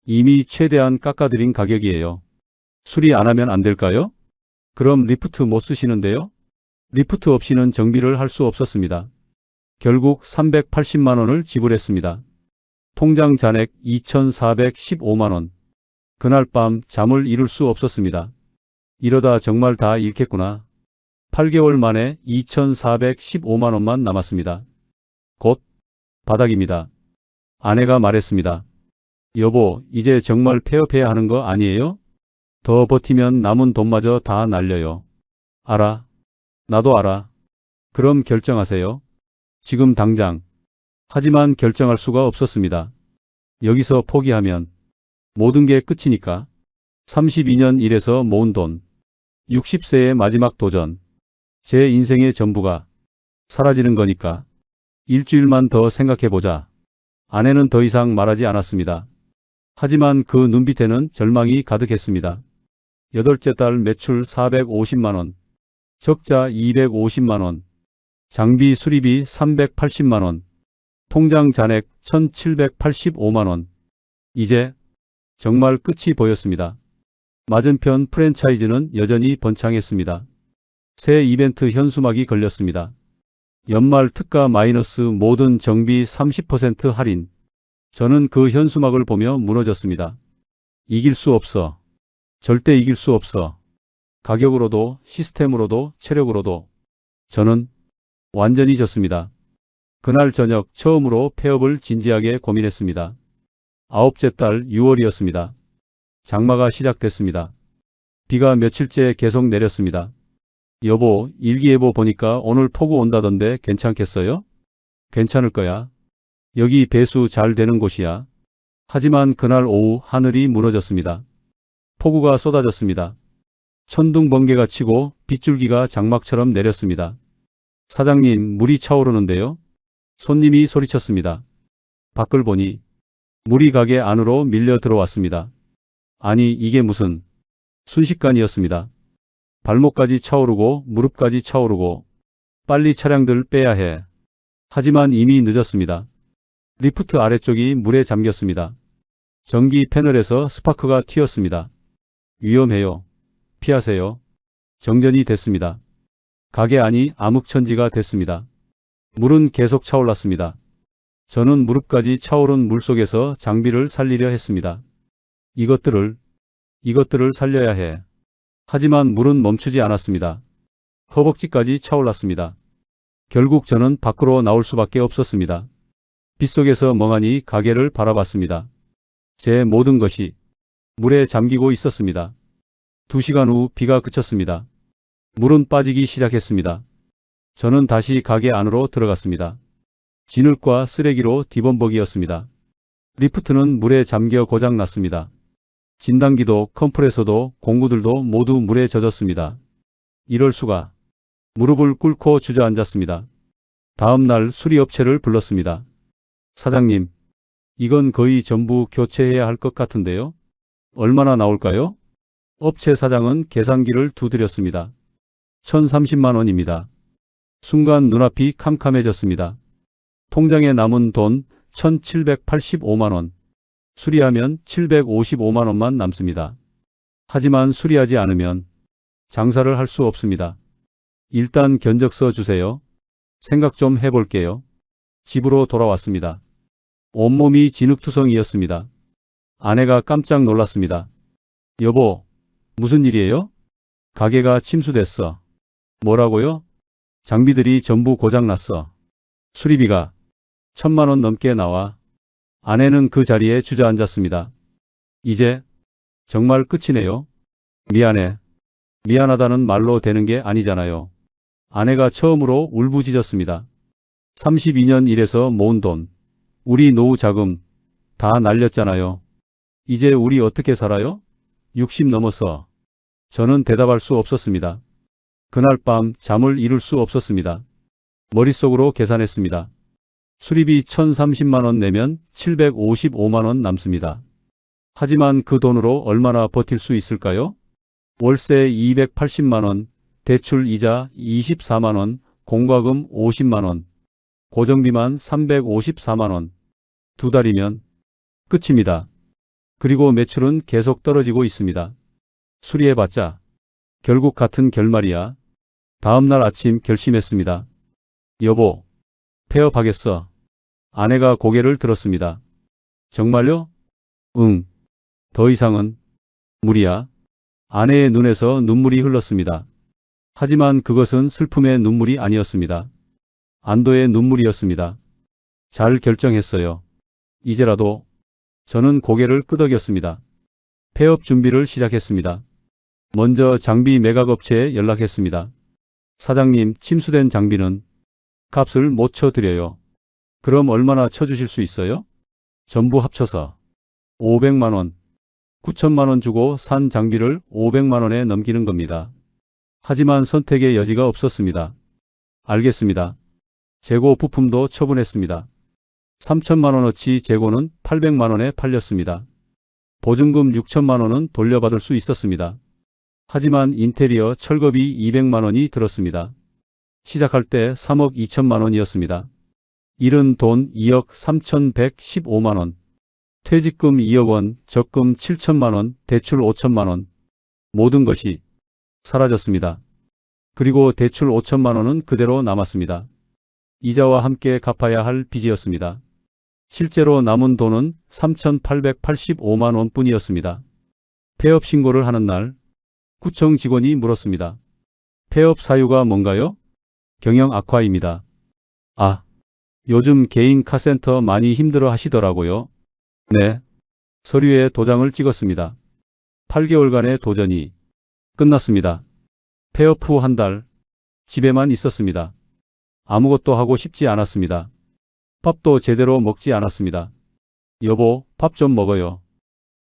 이미 최대한 깎아드린 가격이에요. 수리 안 하면 안 될까요? 그럼 리프트 못 쓰시는데요? 리프트 없이는 정비를 할 수 없었습니다. 결국 380만 원을 지불했습니다. 통장 잔액 2,415만 원. 그날 밤 잠을 이룰 수 없었습니다. 이러다 정말 다 잃겠구나. 8개월 만에 2,415만 원만 남았습니다. 곧 바닥입니다. 아내가 말했습니다. 여보, 이제 정말 폐업해야 하는 거 아니에요? 더 버티면 남은 돈마저 다 날려요. 알아. 나도 알아. 그럼 결정하세요. 지금 당장. 하지만 결정할 수가 없었습니다. 여기서 포기하면 모든 게 끝이니까. 32년 일해서 모은 돈. 60세의 마지막 도전. 제 인생의 전부가 사라지는 거니까. 일주일만 더 생각해보자. 아내는 더 이상 말하지 않았습니다. 하지만 그 눈빛에는 절망이 가득했습니다. 여덟째 달 매출 450만 원. 적자 250만 원. 장비 수리비 380만 원. 통장 잔액 1785만 원. 이제 정말 끝이 보였습니다. 맞은편 프랜차이즈는 여전히 번창했습니다. 새 이벤트 현수막이 걸렸습니다. 연말 특가 마이너스 모든 정비 30% 할인. 저는 그 현수막을 보며 무너졌습니다. 이길 수 없어. 절대 이길 수 없어. 가격으로도 시스템으로도 체력으로도. 저는 완전히 졌습니다. 그날 저녁 처음으로 폐업을 진지하게 고민했습니다. 아홉째 달 6월이었습니다. 장마가 시작됐습니다. 비가 며칠째 계속 내렸습니다. 여보, 일기예보 보니까 오늘 폭우 온다던데 괜찮겠어요? 괜찮을 거야. 여기 배수 잘 되는 곳이야. 하지만 그날 오후 하늘이 무너졌습니다. 폭우가 쏟아졌습니다. 천둥 번개가 치고 빗줄기가 장막처럼 내렸습니다. 사장님, 물이 차오르는데요? 손님이 소리쳤습니다. 밖을 보니 물이 가게 안으로 밀려 들어왔습니다. 아니, 이게 무슨. 순식간이었습니다. 발목까지 차오르고 무릎까지 차오르고. 빨리 차량들 빼야 해. 하지만 이미 늦었습니다. 리프트 아래쪽이 물에 잠겼습니다. 전기 패널에서 스파크가 튀었습니다. 위험해요. 피하세요. 정전이 됐습니다. 가게 안이 암흑천지가 됐습니다. 물은 계속 차올랐습니다. 저는 무릎까지 차오른 물속에서 장비를 살리려 했습니다. 이것들을 살려야 해. 하지만 물은 멈추지 않았습니다. 허벅지까지 차올랐습니다. 결국 저는 밖으로 나올 수밖에 없었습니다. 빗속에서 멍하니 가게를 바라봤습니다. 제 모든 것이 물에 잠기고 있었습니다. 2시간 후 비가 그쳤습니다. 물은 빠지기 시작했습니다. 저는 다시 가게 안으로 들어갔습니다. 진흙과 쓰레기로 뒤범벅이었습니다. 리프트는 물에 잠겨 고장났습니다. 진단기도 컴프레서도 공구들도 모두 물에 젖었습니다. 이럴 수가. 무릎을 꿇고 주저앉았습니다. 다음 날 수리업체를 불렀습니다. 사장님, 이건 거의 전부 교체해야 할 것 같은데요? 얼마나 나올까요? 업체 사장은 계산기를 두드렸습니다. 1030만 원입니다. 순간 눈앞이 캄캄해졌습니다. 통장에 남은 돈 1785만 원. 수리하면 755만 원만 남습니다. 하지만 수리하지 않으면 장사를 할 수 없습니다. 일단 견적서 주세요. 생각 좀 해볼게요. 집으로 돌아왔습니다. 온몸이 진흙투성이었습니다. 아내가 깜짝 놀랐습니다. 여보, 무슨 일이에요? 가게가 침수됐어. 뭐라고요? 장비들이 전부 고장났어. 수리비가 1000만 원 넘게 나와. 아내는 그 자리에 주저앉았습니다. 이제 정말 끝이네요. 미안해. 미안하다는 말로 되는 게 아니잖아요. 아내가 처음으로 울부짖었습니다. 32년 일해서 모은 돈, 우리 노후 자금 다 날렸잖아요. 이제 우리 어떻게 살아요? 60 넘었어. 저는 대답할 수 없었습니다. 그날 밤 잠을 이룰 수 없었습니다. 머릿속으로 계산했습니다. 수리비 1030만 원 내면 755만 원 남습니다. 하지만 그 돈으로 얼마나 버틸 수 있을까요? 월세 280만 원, 대출 이자 24만 원, 공과금 50만 원, 고정비만 354만 원. 2달이면 끝입니다. 그리고 매출은 계속 떨어지고 있습니다. 수리해봤자 결국 같은 결말이야. 다음날 아침 결심했습니다. 여보, 폐업하겠어. 아내가 고개를 들었습니다. 정말요? 응. 더 이상은 무리야. 아내의 눈에서 눈물이 흘렀습니다. 하지만 그것은 슬픔의 눈물이 아니었습니다. 안도의 눈물이었습니다. 잘 결정했어요. 이제라도. 저는 고개를 끄덕였습니다. 폐업 준비를 시작했습니다. 먼저 장비 매각업체에 연락했습니다. 사장님, 침수된 장비는 값을 못 쳐드려요. 그럼 얼마나 쳐주실 수 있어요? 전부 합쳐서 500만 원. 9천만 원 주고 산 장비를 500만 원에 넘기는 겁니다. 하지만 선택의 여지가 없었습니다. 알겠습니다. 재고 부품도 처분했습니다. 3천만 원어치 재고는 800만 원에 팔렸습니다. 보증금 6천만 원은 돌려받을 수 있었습니다. 하지만 인테리어 철거비 200만 원이 들었습니다. 시작할 때 3억 2천만 원이었습니다. 잃은 돈 2억 3,115만 원. 퇴직금 2억 원, 적금 7천만 원, 대출 5천만 원. 모든 것이 사라졌습니다. 그리고 대출 5천만 원은 그대로 남았습니다. 이자와 함께 갚아야 할 빚이었습니다. 실제로 남은 돈은 3,885만 원뿐이었습니다. 폐업 신고를 하는 날 구청 직원이 물었습니다. 폐업 사유가 뭔가요? 경영 악화입니다. 아, 요즘 개인 카센터 많이 힘들어 하시더라고요. 네. 서류에 도장을 찍었습니다. 8개월간의 도전이 끝났습니다. 폐업 후 한 달 집에만 있었습니다. 아무것도 하고 싶지 않았습니다. 밥도 제대로 먹지 않았습니다. 여보, 밥 좀 먹어요.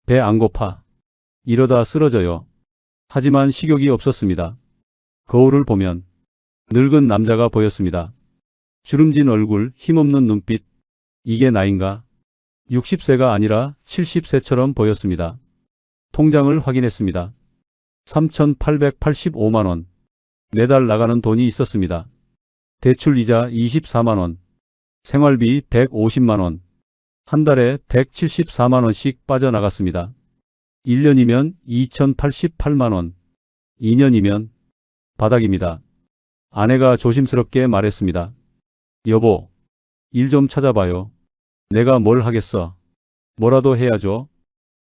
배 안 고파. 이러다 쓰러져요. 하지만 식욕이 없었습니다. 거울을 보면 늙은 남자가 보였습니다. 주름진 얼굴, 힘없는 눈빛. 이게 나인가? 60세가 아니라 70세처럼 보였습니다. 통장을 확인했습니다. 3,885만 원. 매달 나가는 돈이 있었습니다. 대출 이자 24만 원. 생활비 150만 원. 한 달에 174만 원씩 빠져나갔습니다. 1년이면 2,088만 원. 2년이면 바닥입니다. 아내가 조심스럽게 말했습니다. 여보, 일 좀 찾아봐요. 내가 뭘 하겠어. 뭐라도 해야죠.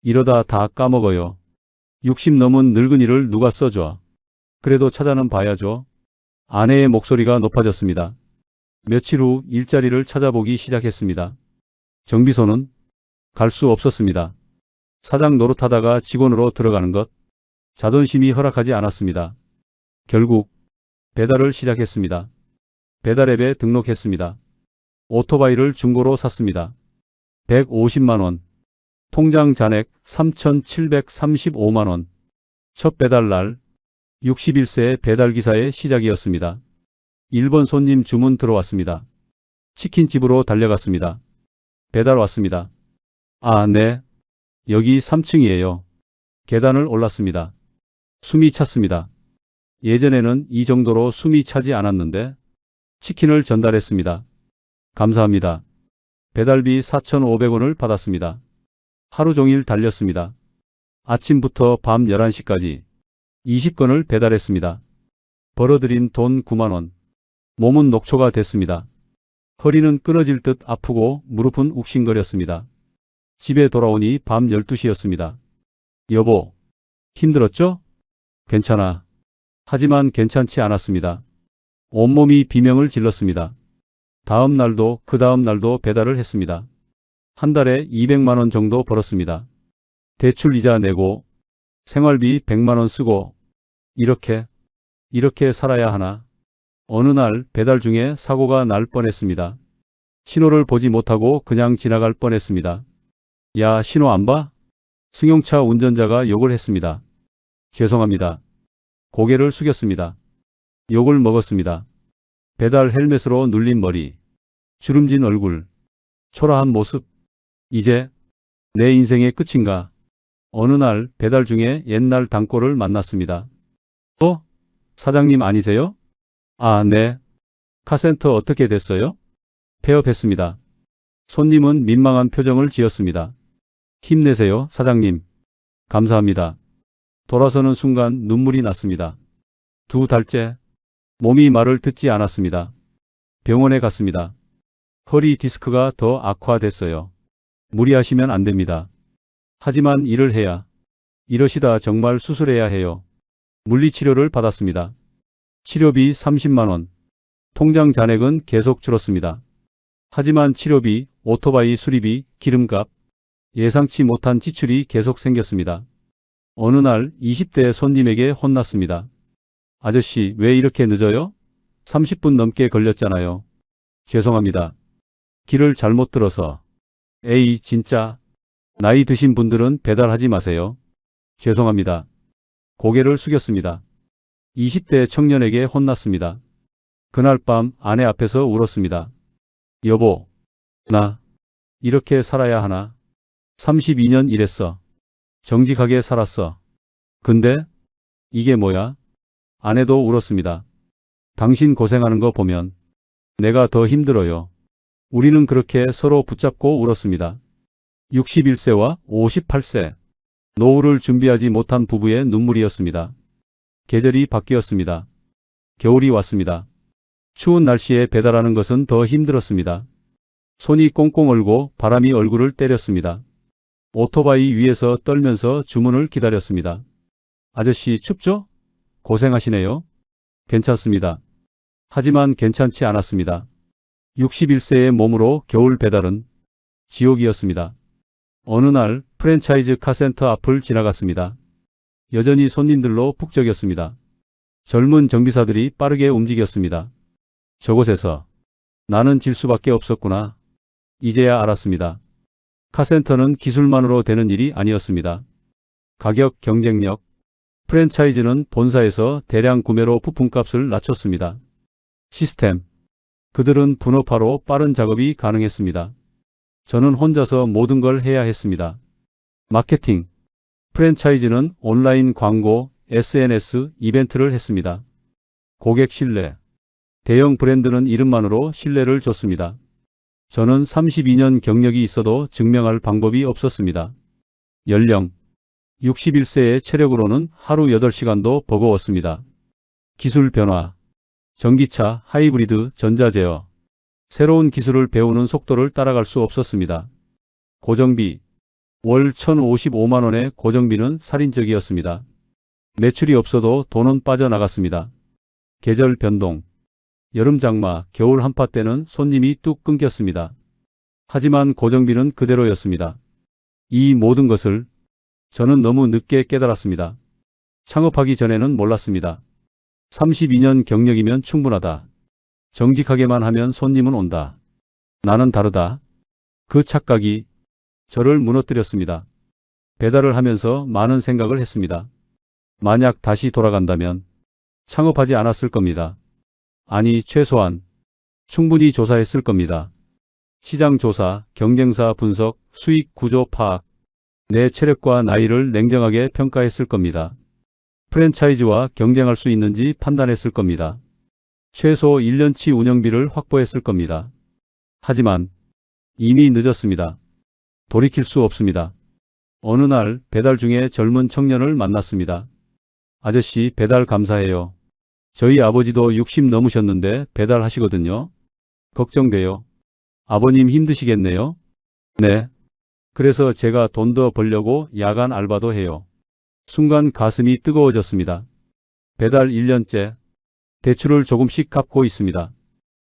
이러다 다 까먹어요. 60 넘은 늙은이를 누가 써줘. 그래도 찾아는 봐야죠. 아내의 목소리가 높아졌습니다. 며칠 후 일자리를 찾아보기 시작했습니다. 정비소는 갈 수 없었습니다. 사장 노릇하다가 직원으로 들어가는 것, 자존심이 허락하지 않았습니다. 결국 배달을 시작했습니다. 배달앱에 등록했습니다. 오토바이를 중고로 샀습니다. 150만 원. 통장 잔액 3,735만 원. 첫 배달날 61세 배달기사의 시작이었습니다. 1번 손님 주문 들어왔습니다. 치킨집으로 달려갔습니다. 배달 왔습니다. 아, 네. 여기 3층이에요. 계단을 올랐습니다. 숨이 찼습니다. 예전에는 이 정도로 숨이 차지 않았는데 치킨을 전달했습니다. 감사합니다. 배달비 4,500원을 받았습니다. 하루 종일 달렸습니다. 아침부터 밤 11시까지 20건을 배달했습니다. 벌어들인 돈 9만 원. 몸은 녹초가 됐습니다. 허리는 끊어질 듯 아프고 무릎은 욱신거렸습니다. 집에 돌아오니 밤 12시였습니다. 여보, 힘들었죠? 괜찮아. 하지만 괜찮지 않았습니다. 온몸이 비명을 질렀습니다. 다음 날도 그 다음 날도 배달을 했습니다. 한 달에 200만 원 정도 벌었습니다. 대출 이자 내고 생활비 100만 원 쓰고 이렇게 살아야 하나. 어느 날 배달 중에 사고가 날 뻔했습니다. 신호를 보지 못하고 그냥 지나갈 뻔했습니다. 야, 신호 안 봐? 승용차 운전자가 욕을 했습니다. 죄송합니다. 고개를 숙였습니다. 욕을 먹었습니다. 배달 헬멧으로 눌린 머리, 주름진 얼굴, 초라한 모습. 이제 내 인생의 끝인가? 어느 날 배달 중에 옛날 단골을 만났습니다. 사장님 아니세요? 아, 네. 카센터 어떻게 됐어요? 폐업했습니다. 손님은 민망한 표정을 지었습니다. 힘내세요, 사장님. 감사합니다. 돌아서는 순간 눈물이 났습니다. 2달째 몸이 말을 듣지 않았습니다. 병원에 갔습니다. 허리 디스크가 더 악화됐어요. 무리하시면 안 됩니다. 하지만 일을 해야. 이러시다 정말 수술해야 해요. 물리치료를 받았습니다. 치료비 30만 원. 통장 잔액은 계속 줄었습니다. 하지만 치료비, 오토바이 수리비, 기름값, 예상치 못한 지출이 계속 생겼습니다. 어느 날 20대 손님에게 혼났습니다. 아저씨, 왜 이렇게 늦어요? 30분 넘게 걸렸잖아요. 죄송합니다. 길을 잘못 들어서. 에이, 진짜. 나이 드신 분들은 배달하지 마세요. 죄송합니다. 고개를 숙였습니다. 20대 청년에게 혼났습니다. 그날 밤 아내 앞에서 울었습니다. 여보, 나 이렇게 살아야 하나? 32년 일했어. 정직하게 살았어. 근데 이게 뭐야? 아내도 울었습니다. 당신 고생하는 거 보면 내가 더 힘들어요. 우리는 그렇게 서로 붙잡고 울었습니다. 61세와 58세. 노후를 준비하지 못한 부부의 눈물이었습니다. 계절이 바뀌었습니다. 겨울이 왔습니다. 추운 날씨에 배달하는 것은 더 힘들었습니다. 손이 꽁꽁 얼고 바람이 얼굴을 때렸습니다. 오토바이 위에서 떨면서 주문을 기다렸습니다. 아저씨 춥죠? 고생하시네요. 괜찮습니다. 하지만 괜찮지 않았습니다. 61세의 몸으로 겨울 배달은 지옥이었습니다. 어느 날 프랜차이즈 카센터 앞을 지나갔습니다. 여전히 손님들로 북적였습니다. 젊은 정비사들이 빠르게 움직였습니다. 저곳에서 나는 질 수밖에 없었구나. 이제야 알았습니다. 카센터는 기술만으로 되는 일이 아니었습니다. 가격, 경쟁력. 프랜차이즈는 본사에서 대량 구매로 부품값을 낮췄습니다. 시스템. 그들은 분업화로 빠른 작업이 가능했습니다. 저는 혼자서 모든 걸 해야 했습니다. 마케팅. 프랜차이즈는 온라인 광고, SNS, 이벤트를 했습니다. 고객 신뢰. 대형 브랜드는 이름만으로 신뢰를 줬습니다. 저는 32년 경력이 있어도 증명할 방법이 없었습니다. 연령. 61세의 체력으로는 하루 8시간도 버거웠습니다. 기술 변화. 전기차, 하이브리드, 전자제어. 새로운 기술을 배우는 속도를 따라갈 수 없었습니다. 고정비. 월 1,055만 원의 고정비는 살인적이었습니다. 매출이 없어도 돈은 빠져나갔습니다. 계절 변동. 여름 장마, 겨울 한파 때는 손님이 뚝 끊겼습니다. 하지만 고정비는 그대로였습니다. 이 모든 것을 저는 너무 늦게 깨달았습니다. 창업하기 전에는 몰랐습니다. 32년 경력이면 충분하다. 정직하게만 하면 손님은 온다. 나는 다르다. 그 착각이 저를 무너뜨렸습니다. 배달을 하면서 많은 생각을 했습니다. 만약 다시 돌아간다면 창업하지 않았을 겁니다. 아니, 최소한 충분히 조사했을 겁니다. 시장 조사, 경쟁사 분석, 수익 구조 파악, 내 체력과 나이를 냉정하게 평가했을 겁니다. 프랜차이즈와 경쟁할 수 있는지 판단했을 겁니다. 최소 1년치 운영비를 확보했을 겁니다. 하지만 이미 늦었습니다. 돌이킬 수 없습니다. 어느 날 배달 중에 젊은 청년을 만났습니다. 아저씨, 배달 감사해요. 저희 아버지도 60 넘으셨는데 배달하시거든요. 걱정돼요. 아버님 힘드시겠네요. 네. 그래서 제가 돈 더 벌려고 야간 알바도 해요. 순간 가슴이 뜨거워졌습니다. 배달 1년째. 대출을 조금씩 갚고 있습니다.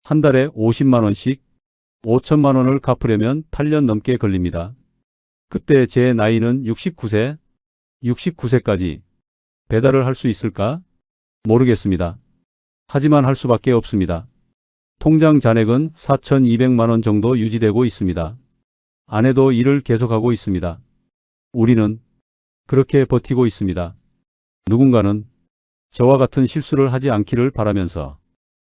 한 달에 50만 원씩, 5천만 원을 갚으려면 8년 넘게 걸립니다. 그때 제 나이는 69세, 69세까지 배달을 할 수 있을까? 모르겠습니다. 하지만 할 수밖에 없습니다. 통장 잔액은 4,200만 원 정도 유지되고 있습니다. 아내도 일을 계속하고 있습니다. 우리는 그렇게 버티고 있습니다. 누군가는 저와 같은 실수를 하지 않기를 바라면서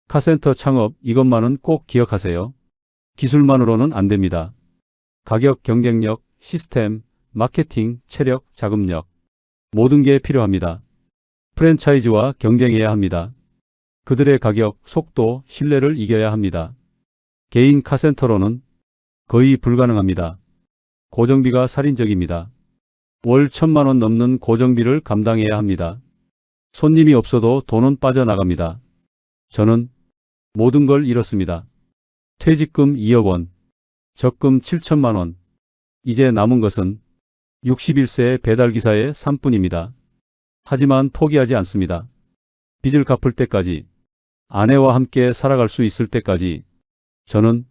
카센터 창업 이것만은 꼭 기억하세요. 기술만으로는 안 됩니다. 가격, 경쟁력, 시스템, 마케팅, 체력, 자금력 모든 게 필요합니다. 프랜차이즈와 경쟁해야 합니다. 그들의 가격, 속도, 신뢰를 이겨야 합니다. 개인 카센터로는 거의 불가능합니다. 고정비가 살인적입니다. 월 1,000만 원 넘는 고정비를 감당해야 합니다. 손님이 없어도 돈은 빠져나갑니다. 저는 모든 걸 잃었습니다. 퇴직금 2억 원, 적금 7천만 원. 이제 남은 것은 61세 배달기사의 삶뿐입니다. 하지만 포기하지 않습니다. 빚을 갚을 때까지, 아내와 함께 살아갈 수 있을 때까지 저는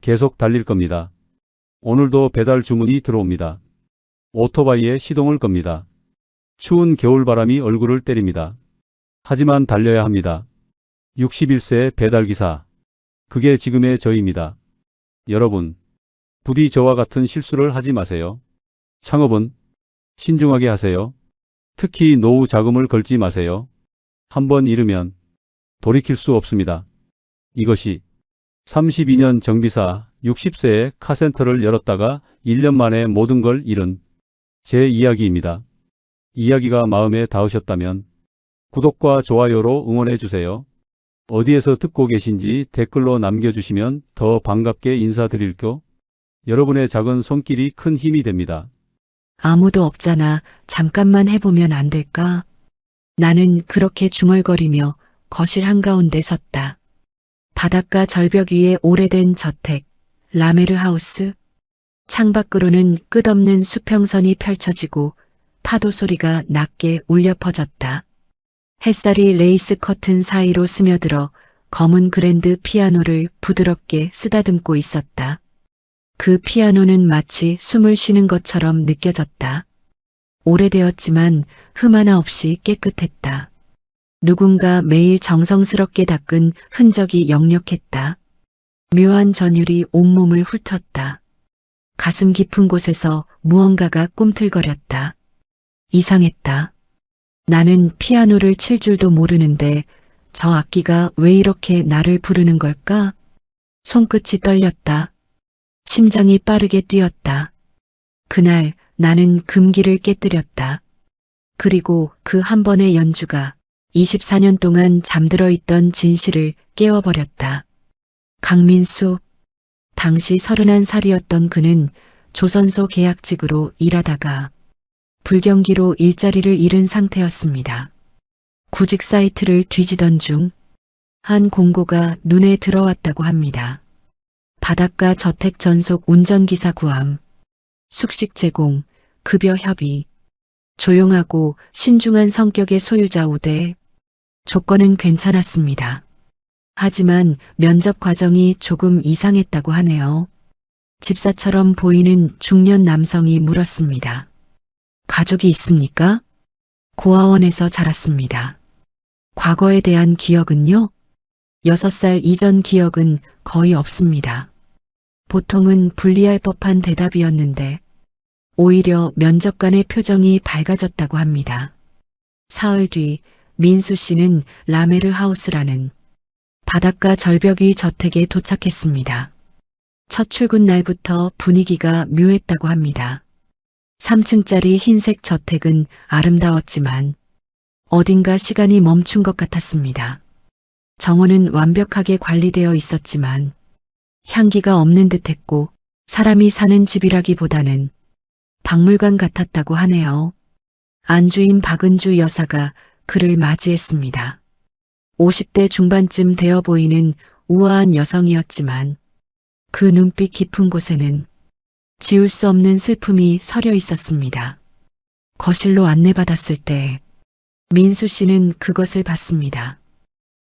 계속 달릴 겁니다. 오늘도 배달 주문이 들어옵니다. 오토바이에 시동을 겁니다. 추운 겨울바람이 얼굴을 때립니다. 하지만 달려야 합니다. 61세 배달기사. 그게 지금의 저입니다. 여러분, 부디 저와 같은 실수를 하지 마세요. 창업은 신중하게 하세요. 특히 노후 자금을 걸지 마세요. 한번 잃으면 돌이킬 수 없습니다. 이것이 32년 정비사 60세에 카센터를 열었다가 1년 만에 모든 걸 잃은 제 이야기입니다. 이야기가 마음에 닿으셨다면 구독과 좋아요로 응원해 주세요. 어디에서 듣고 계신지 댓글로 남겨주시면 더 반갑게 인사드릴게요. 여러분의 작은 손길이 큰 힘이 됩니다. 아무도 없잖아. 잠깐만 해보면 안 될까? 나는 그렇게 중얼거리며 거실 한가운데 섰다. 바닷가 절벽 위에 오래된 저택, 라메르 하우스. 창밖으로는 끝없는 수평선이 펼쳐지고 파도 소리가 낮게 울려 퍼졌다. 햇살이 레이스 커튼 사이로 스며들어 검은 그랜드 피아노를 부드럽게 쓰다듬고 있었다. 그 피아노는 마치 숨을 쉬는 것처럼 느껴졌다. 오래되었지만 흠 하나 없이 깨끗했다. 누군가 매일 정성스럽게 닦은 흔적이 역력했다. 묘한 전율이 온몸을 훑었다. 가슴 깊은 곳에서 무언가가 꿈틀거렸다. 이상했다. 나는 피아노를 칠 줄도 모르는데 저 악기가 왜 이렇게 나를 부르는 걸까? 손끝이 떨렸다. 심장이 빠르게 뛰었다. 그날 나는 금기를 깨뜨렸다. 그리고 그 한 번의 연주가 24년 동안 잠들어 있던 진실을 깨워버렸다. 강민수. 당시 31살이었던 그는 조선소 계약직으로 일하다가 불경기로 일자리를 잃은 상태였습니다. 구직 사이트를 뒤지던 중 한 공고가 눈에 들어왔다고 합니다. 바닷가 저택 전속 운전기사 구함, 숙식 제공, 급여 협의, 조용하고 신중한 성격의 소유자 우대. 조건은 괜찮았습니다. 하지만 면접 과정이 조금 이상했다고 하네요. 집사처럼 보이는 중년 남성이 물었습니다. 가족이 있습니까? 고아원에서 자랐습니다. 과거에 대한 기억은요? 6살 이전 기억은 거의 없습니다. 보통은 불리할 법한 대답이었는데 오히려 면접관의 표정이 밝아졌다고 합니다. 사흘 뒤 민수 씨는 라메르 하우스라는 바닷가 절벽 위 저택에 도착했습니다. 첫 출근 날부터 분위기가 묘했다고 합니다. 3층짜리 흰색 저택은 아름다웠지만 어딘가 시간이 멈춘 것 같았습니다. 정원은 완벽하게 관리되어 있었지만 향기가 없는 듯했고 사람이 사는 집이라기보다는 박물관 같았다고 하네요. 안주인 박은주 여사가 그를 맞이했습니다. 50대 중반쯤 되어 보이는 우아한 여성이었지만 그 눈빛 깊은 곳에는 지울 수 없는 슬픔이 서려 있었습니다. 거실로 안내받았을 때 민수 씨는 그것을 봤습니다.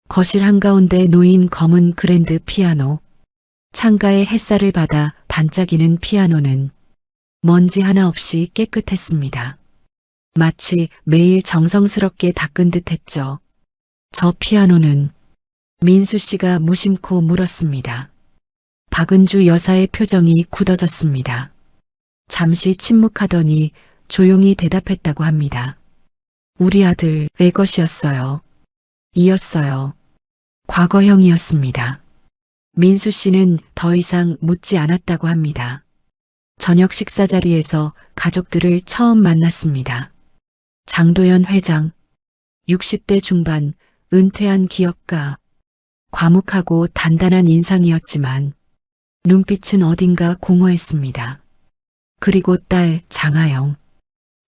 거실 한가운데 놓인 검은 그랜드 피아노, 창가에 햇살을 받아 반짝이는 피아노는 먼지 하나 없이 깨끗했습니다. 마치 매일 정성스럽게 닦은 듯 했죠. 저 피아노는? 민수 씨가 무심코 물었습니다. 박은주 여사의 표정이 굳어졌습니다. 잠시 침묵하더니 조용히 대답했다고 합니다. 우리 아들 내 것이었어요. 이었어요. 과거형이었습니다. 민수 씨는 더 이상 묻지 않았다고 합니다. 저녁 식사 자리에서 가족들을 처음 만났습니다. 장도연 회장, 60대 중반, 은퇴한 기업가, 과묵하고 단단한 인상이었지만 눈빛은 어딘가 공허했습니다. 그리고 딸 장하영,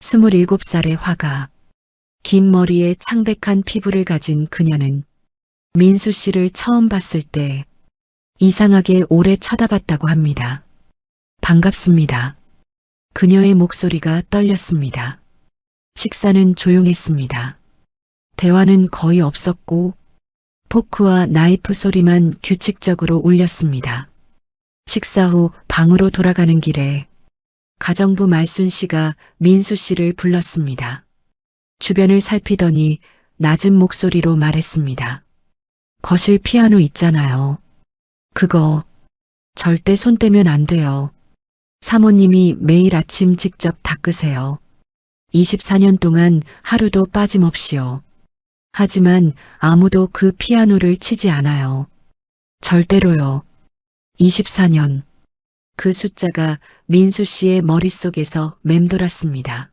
27살의 화가, 긴 머리에 창백한 피부를 가진 그녀는 민수 씨를 처음 봤을 때 이상하게 오래 쳐다봤다고 합니다. 반갑습니다. 그녀의 목소리가 떨렸습니다. 식사는 조용했습니다. 대화는 거의 없었고 포크와 나이프 소리만 규칙적으로 울렸습니다. 식사 후 방으로 돌아가는 길에 가정부 말순 씨가 민수 씨를 불렀습니다. 주변을 살피더니 낮은 목소리로 말했습니다. 거실 피아노 있잖아요. 그거 절대 손 떼면 안 돼요. 사모님이 매일 아침 직접 닦으세요. 24년 동안 하루도 빠짐없이요. 하지만 아무도 그 피아노를 치지 않아요. 절대로요. 24년. 그 숫자가 민수 씨의 머릿속에서 맴돌았습니다.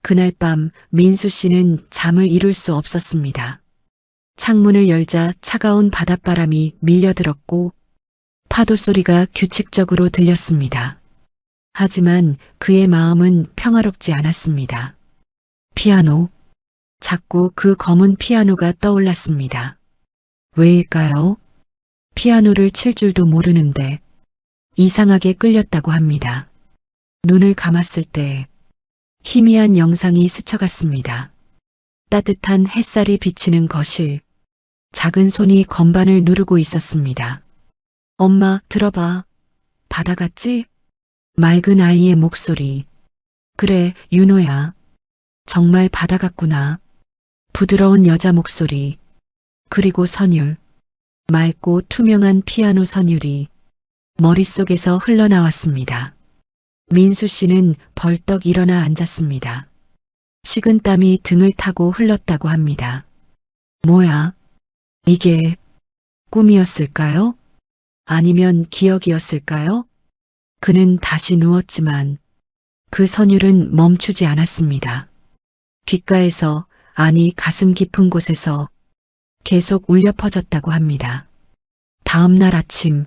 그날 밤 민수 씨는 잠을 이룰 수 없었습니다. 창문을 열자 차가운 바닷바람이 밀려들었고 파도 소리가 규칙적으로 들렸습니다. 하지만 그의 마음은 평화롭지 않았습니다. 피아노. 자꾸 그 검은 피아노가 떠올랐습니다. 왜일까요? 피아노를 칠 줄도 모르는데 이상하게 끌렸다고 합니다. 눈을 감았을 때 희미한 영상이 스쳐갔습니다. 따뜻한 햇살이 비치는 거실. 작은 손이 건반을 누르고 있었습니다. 엄마, 들어봐. 바다 같지? 맑은 아이의 목소리. 그래, 윤호야. 정말 바다 같구나. 부드러운 여자 목소리. 그리고 선율. 맑고 투명한 피아노 선율이 머릿속에서 흘러나왔습니다. 민수 씨는 벌떡 일어나 앉았습니다. 식은땀이 등을 타고 흘렀다고 합니다. 뭐야? 이게 꿈이었을까요? 아니면 기억이었을까요? 그는 다시 누웠지만 그 선율은 멈추지 않았습니다. 귓가에서, 아니 가슴 깊은 곳에서 계속 울려 퍼졌다고 합니다. 다음 날 아침,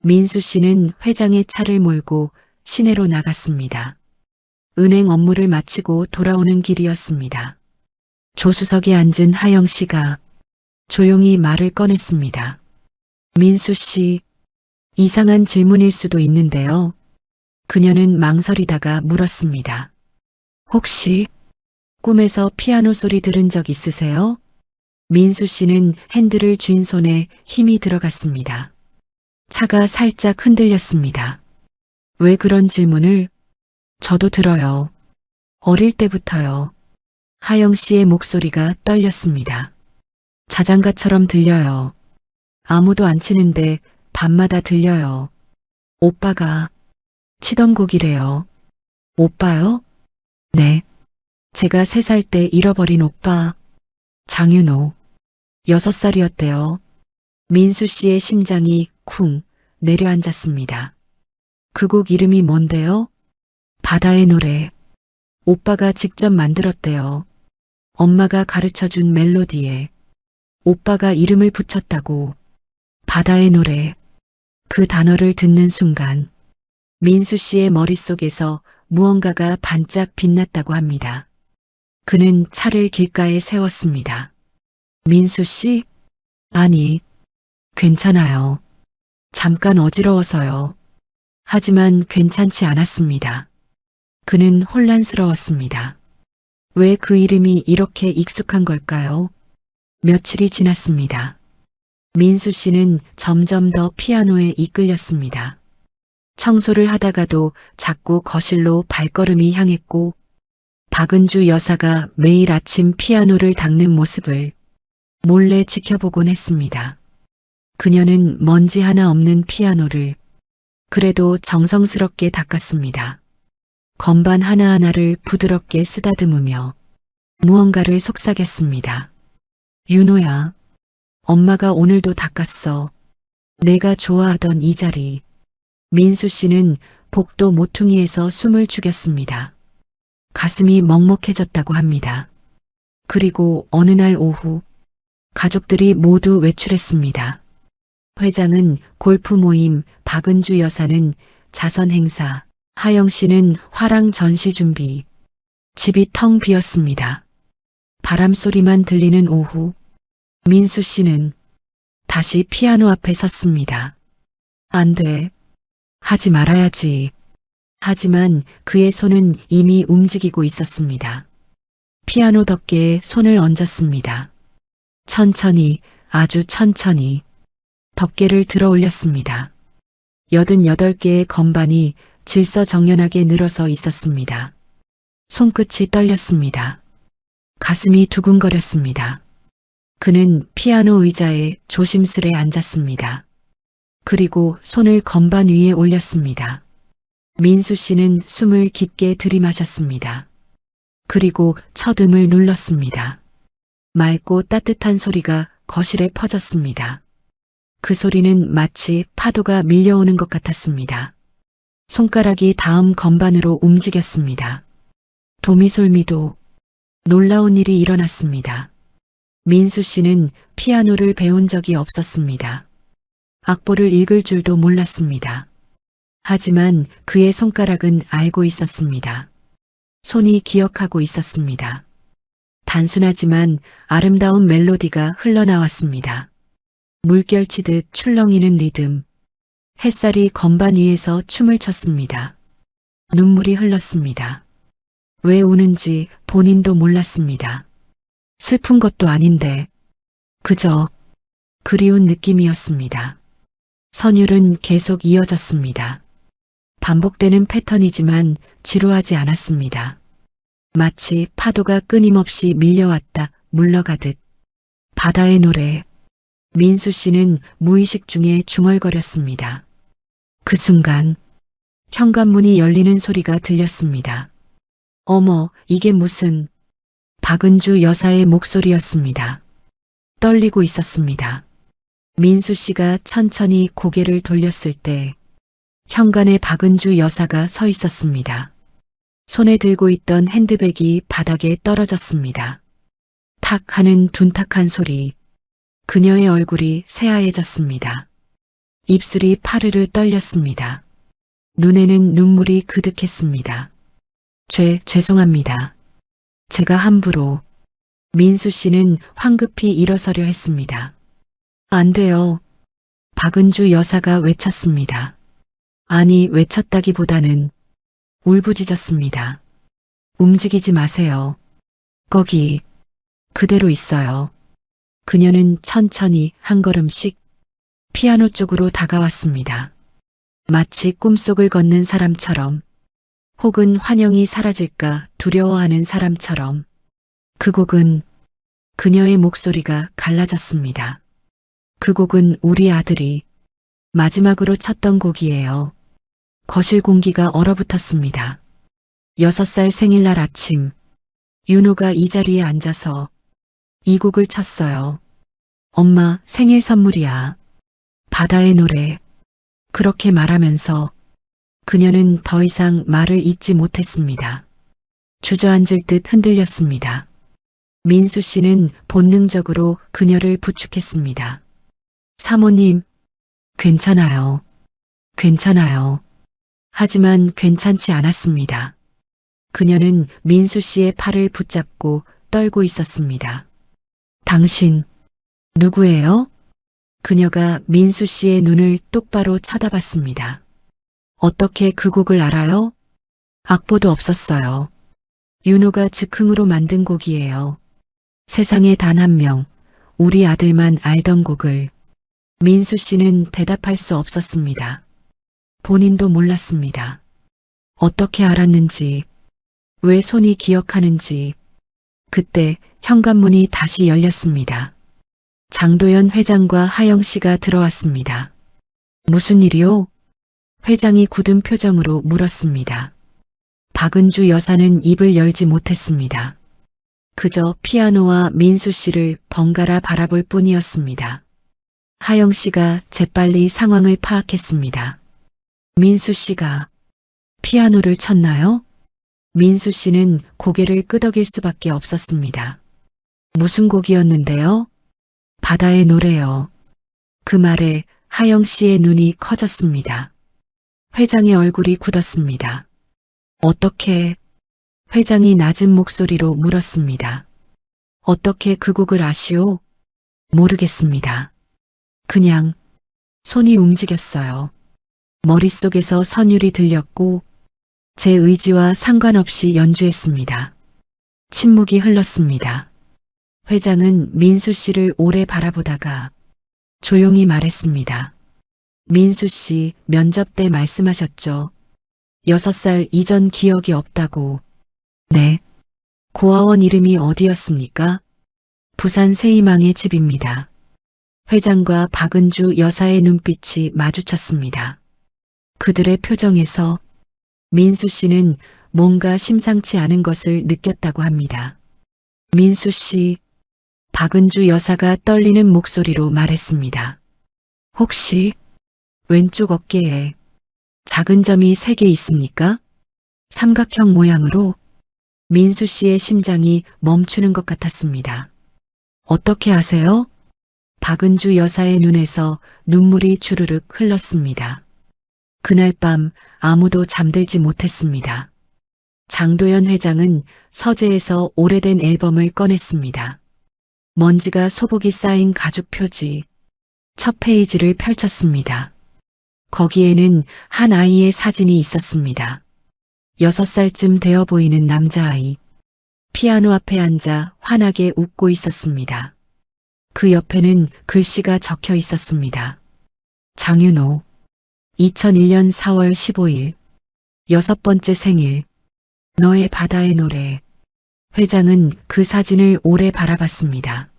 민수 씨는 회장의 차를 몰고 시내로 나갔습니다. 은행 업무를 마치고 돌아오는 길이었습니다. 조수석에 앉은 하영 씨가 조용히 말을 꺼냈습니다. 민수 씨, 이상한 질문일 수도 있는데요. 그녀는 망설이다가 물었습니다. 혹시 꿈에서 피아노 소리 들은 적 있으세요? 민수 씨는 핸들을 쥔 손에 힘이 들어갔습니다. 차가 살짝 흔들렸습니다. 왜 그런 질문을? 저도 들어요. 어릴 때부터요. 하영 씨의 목소리가 떨렸습니다. 자장가처럼 들려요. 아무도 안 치는데 밤마다 들려요. 오빠가 치던 곡이래요. 오빠요? 네. 제가 3살 때 잃어버린 오빠, 장윤호. 6살이었대요. 민수 씨의 심장이 쿵 내려앉았습니다. 그 곡 이름이 뭔데요? 바다의 노래. 오빠가 직접 만들었대요. 엄마가 가르쳐준 멜로디에 오빠가 이름을 붙였다고. 바다의 노래. 그 단어를 듣는 순간 민수 씨의 머릿속에서 무언가가 반짝 빛났다고 합니다. 그는 차를 길가에 세웠습니다. 민수 씨? 아니, 괜찮아요. 잠깐 어지러워서요. 하지만 괜찮지 않았습니다. 그는 혼란스러웠습니다. 왜 그 이름이 이렇게 익숙한 걸까요? 며칠이 지났습니다. 민수 씨는 점점 더 피아노에 이끌렸습니다. 청소를 하다가도 자꾸 거실로 발걸음이 향했고 박은주 여사가 매일 아침 피아노를 닦는 모습을 몰래 지켜보곤 했습니다. 그녀는 먼지 하나 없는 피아노를 그래도 정성스럽게 닦았습니다. 건반 하나하나를 부드럽게 쓰다듬으며 무언가를 속삭였습니다. 윤호야, 엄마가 오늘도 닦았어. 내가 좋아하던 이 자리. 민수 씨는 복도 모퉁이에서 숨을 죽였습니다. 가슴이 먹먹해졌다고 합니다. 그리고 어느 날 오후 가족들이 모두 외출했습니다. 회장은 골프 모임, 박은주 여사는 자선 행사, 하영 씨는 화랑 전시 준비. 집이 텅 비었습니다. 바람 소리만 들리는 오후, 민수 씨는 다시 피아노 앞에 섰습니다. 안 돼. 하지 말아야지. 하지만 그의 손은 이미 움직이고 있었습니다. 피아노 덮개에 손을 얹었습니다. 천천히, 아주 천천히 덮개를 들어 올렸습니다. 88개의 건반이 질서정연하게 늘어서 있었습니다. 손끝이 떨렸습니다. 가슴이 두근거렸습니다. 그는 피아노 의자에 조심스레 앉았습니다. 그리고 손을 건반 위에 올렸습니다. 민수 씨는 숨을 깊게 들이마셨습니다. 그리고 첫 음을 눌렀습니다. 맑고 따뜻한 소리가 거실에 퍼졌습니다. 그 소리는 마치 파도가 밀려오는 것 같았습니다. 손가락이 다음 건반으로 움직였습니다. 도미솔미도. 놀라운 일이 일어났습니다. 민수 씨는 피아노를 배운 적이 없었습니다. 악보를 읽을 줄도 몰랐습니다. 하지만 그의 손가락은 알고 있었습니다. 손이 기억하고 있었습니다. 단순하지만 아름다운 멜로디가 흘러나왔습니다. 물결치듯 출렁이는 리듬. 햇살이 건반 위에서 춤을 췄습니다. 눈물이 흘렀습니다. 왜 우는지 본인도 몰랐습니다. 슬픈 것도 아닌데 그저 그리운 느낌이었습니다. 선율은 계속 이어졌습니다. 반복되는 패턴이지만 지루하지 않았습니다. 마치 파도가 끊임없이 밀려왔다 물러가듯. 바다의 노래. 민수 씨는 무의식 중에 중얼거렸습니다. 그 순간 현관문이 열리는 소리가 들렸습니다. 어머, 이게 무슨... 박은주 여사의 목소리였습니다. 떨리고 있었습니다. 민수 씨가 천천히 고개를 돌렸을 때 현관에 박은주 여사가 서 있었습니다. 손에 들고 있던 핸드백이 바닥에 떨어졌습니다. 탁 하는 둔탁한 소리. 그녀의 얼굴이 새하얘졌습니다. 입술이 파르르 떨렸습니다. 눈에는 눈물이 그득했습니다. 죄송합니다. 제가 함부로. 민수 씨는 황급히 일어서려 했습니다. 안 돼요. 박은주 여사가 외쳤습니다. 아니, 외쳤다기보다는 울부짖었습니다. 움직이지 마세요. 거기 그대로 있어요. 그녀는 천천히 한 걸음씩 피아노 쪽으로 다가왔습니다. 마치 꿈속을 걷는 사람처럼, 혹은 환영이 사라질까 두려워하는 사람처럼. 그 곡은, 그녀의 목소리가 갈라졌습니다. 그 곡은 우리 아들이 마지막으로 쳤던 곡이에요. 거실 공기가 얼어붙었습니다. 6살 생일날 아침, 윤호가 이 자리에 앉아서 이 곡을 쳤어요. 엄마, 생일 선물이야. 바다의 노래. 그렇게 말하면서 그녀는 더 이상 말을 잇지 못했습니다. 주저앉을 듯 흔들렸습니다. 민수 씨는 본능적으로 그녀를 부축했습니다. 사모님, 괜찮아요. 괜찮아요. 하지만 괜찮지 않았습니다. 그녀는 민수 씨의 팔을 붙잡고 떨고 있었습니다. 당신, 누구예요? 그녀가 민수 씨의 눈을 똑바로 쳐다봤습니다. 어떻게 그 곡을 알아요? 악보도 없었어요. 윤호가 즉흥으로 만든 곡이에요. 세상에 단 한 명, 우리 아들만 알던 곡을. 민수 씨는 대답할 수 없었습니다. 본인도 몰랐습니다. 어떻게 알았는지, 왜 손이 기억하는지. 그때 현관문이 다시 열렸습니다. 장도연 회장과 하영 씨가 들어왔습니다. 무슨 일이요? 회장이 굳은 표정으로 물었습니다. 박은주 여사는 입을 열지 못했습니다. 그저 피아노와 민수 씨를 번갈아 바라볼 뿐이었습니다. 하영 씨가 재빨리 상황을 파악했습니다. 민수 씨가 피아노를 쳤나요? 민수 씨는 고개를 끄덕일 수밖에 없었습니다. 무슨 곡이었는데요? 바다의 노래요. 그 말에 하영 씨의 눈이 커졌습니다. 회장의 얼굴이 굳었습니다. 어떻게? 회장이 낮은 목소리로 물었습니다. 어떻게 그 곡을 아시오? 모르겠습니다. 그냥 손이 움직였어요. 머릿속에서 선율이 들렸고 제 의지와 상관없이 연주했습니다. 침묵이 흘렀습니다. 회장은 민수 씨를 오래 바라보다가 조용히 말했습니다. 민수 씨, 면접 때 말씀하셨죠. 6살 이전 기억이 없다고. 네. 고아원 이름이 어디였습니까? 부산 세이망의 집입니다. 회장과 박은주 여사의 눈빛이 마주쳤습니다. 그들의 표정에서 민수 씨는 뭔가 심상치 않은 것을 느꼈다고 합니다. 민수 씨, 박은주 여사가 떨리는 목소리로 말했습니다. 혹시 왼쪽 어깨에 작은 점이 3개 있습니까? 삼각형 모양으로 민수 씨의 심장이 멈추는 것 같았습니다. 어떻게 아세요? 박은주 여사의 눈에서 눈물이 주르륵 흘렀습니다. 그날 밤 아무도 잠들지 못했습니다. 장도연 회장은 서재에서 오래된 앨범을 꺼냈습니다. 먼지가 소복이 쌓인 가죽 표지, 첫 페이지를 펼쳤습니다. 거기에는 한 아이의 사진이 있었습니다. 6살쯤 되어 보이는 남자아이. 피아노 앞에 앉아 환하게 웃고 있었습니다. 그 옆에는 글씨가 적혀 있었습니다. 장윤호, 2001년 4월 15일, 6번째 생일, 너의 바다의 노래. 회장은 그 사진을 오래 바라봤습니다.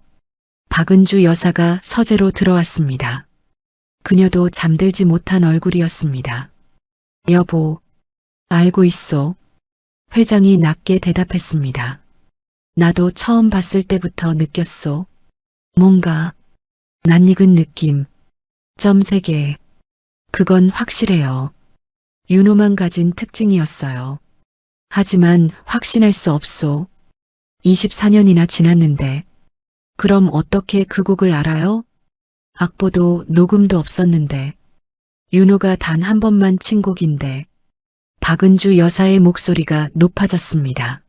박은주 여사가 서재로 들어왔습니다. 그녀도 잠들지 못한 얼굴이었습니다. 여보, 알고 있어. 회장이 낮게 대답했습니다. 나도 처음 봤을 때부터 느꼈어. 뭔가 낯익은 느낌. 점 3개. 그건 확실해요. 윤호만 가진 특징이었어요. 하지만 확신할 수 없소. 24년이나 지났는데. 그럼 어떻게 그 곡을 알아요? 악보도 녹음도 없었는데. 윤호가 단 한 번만 친 곡인데. 박은주 여사의 목소리가 높아졌습니다.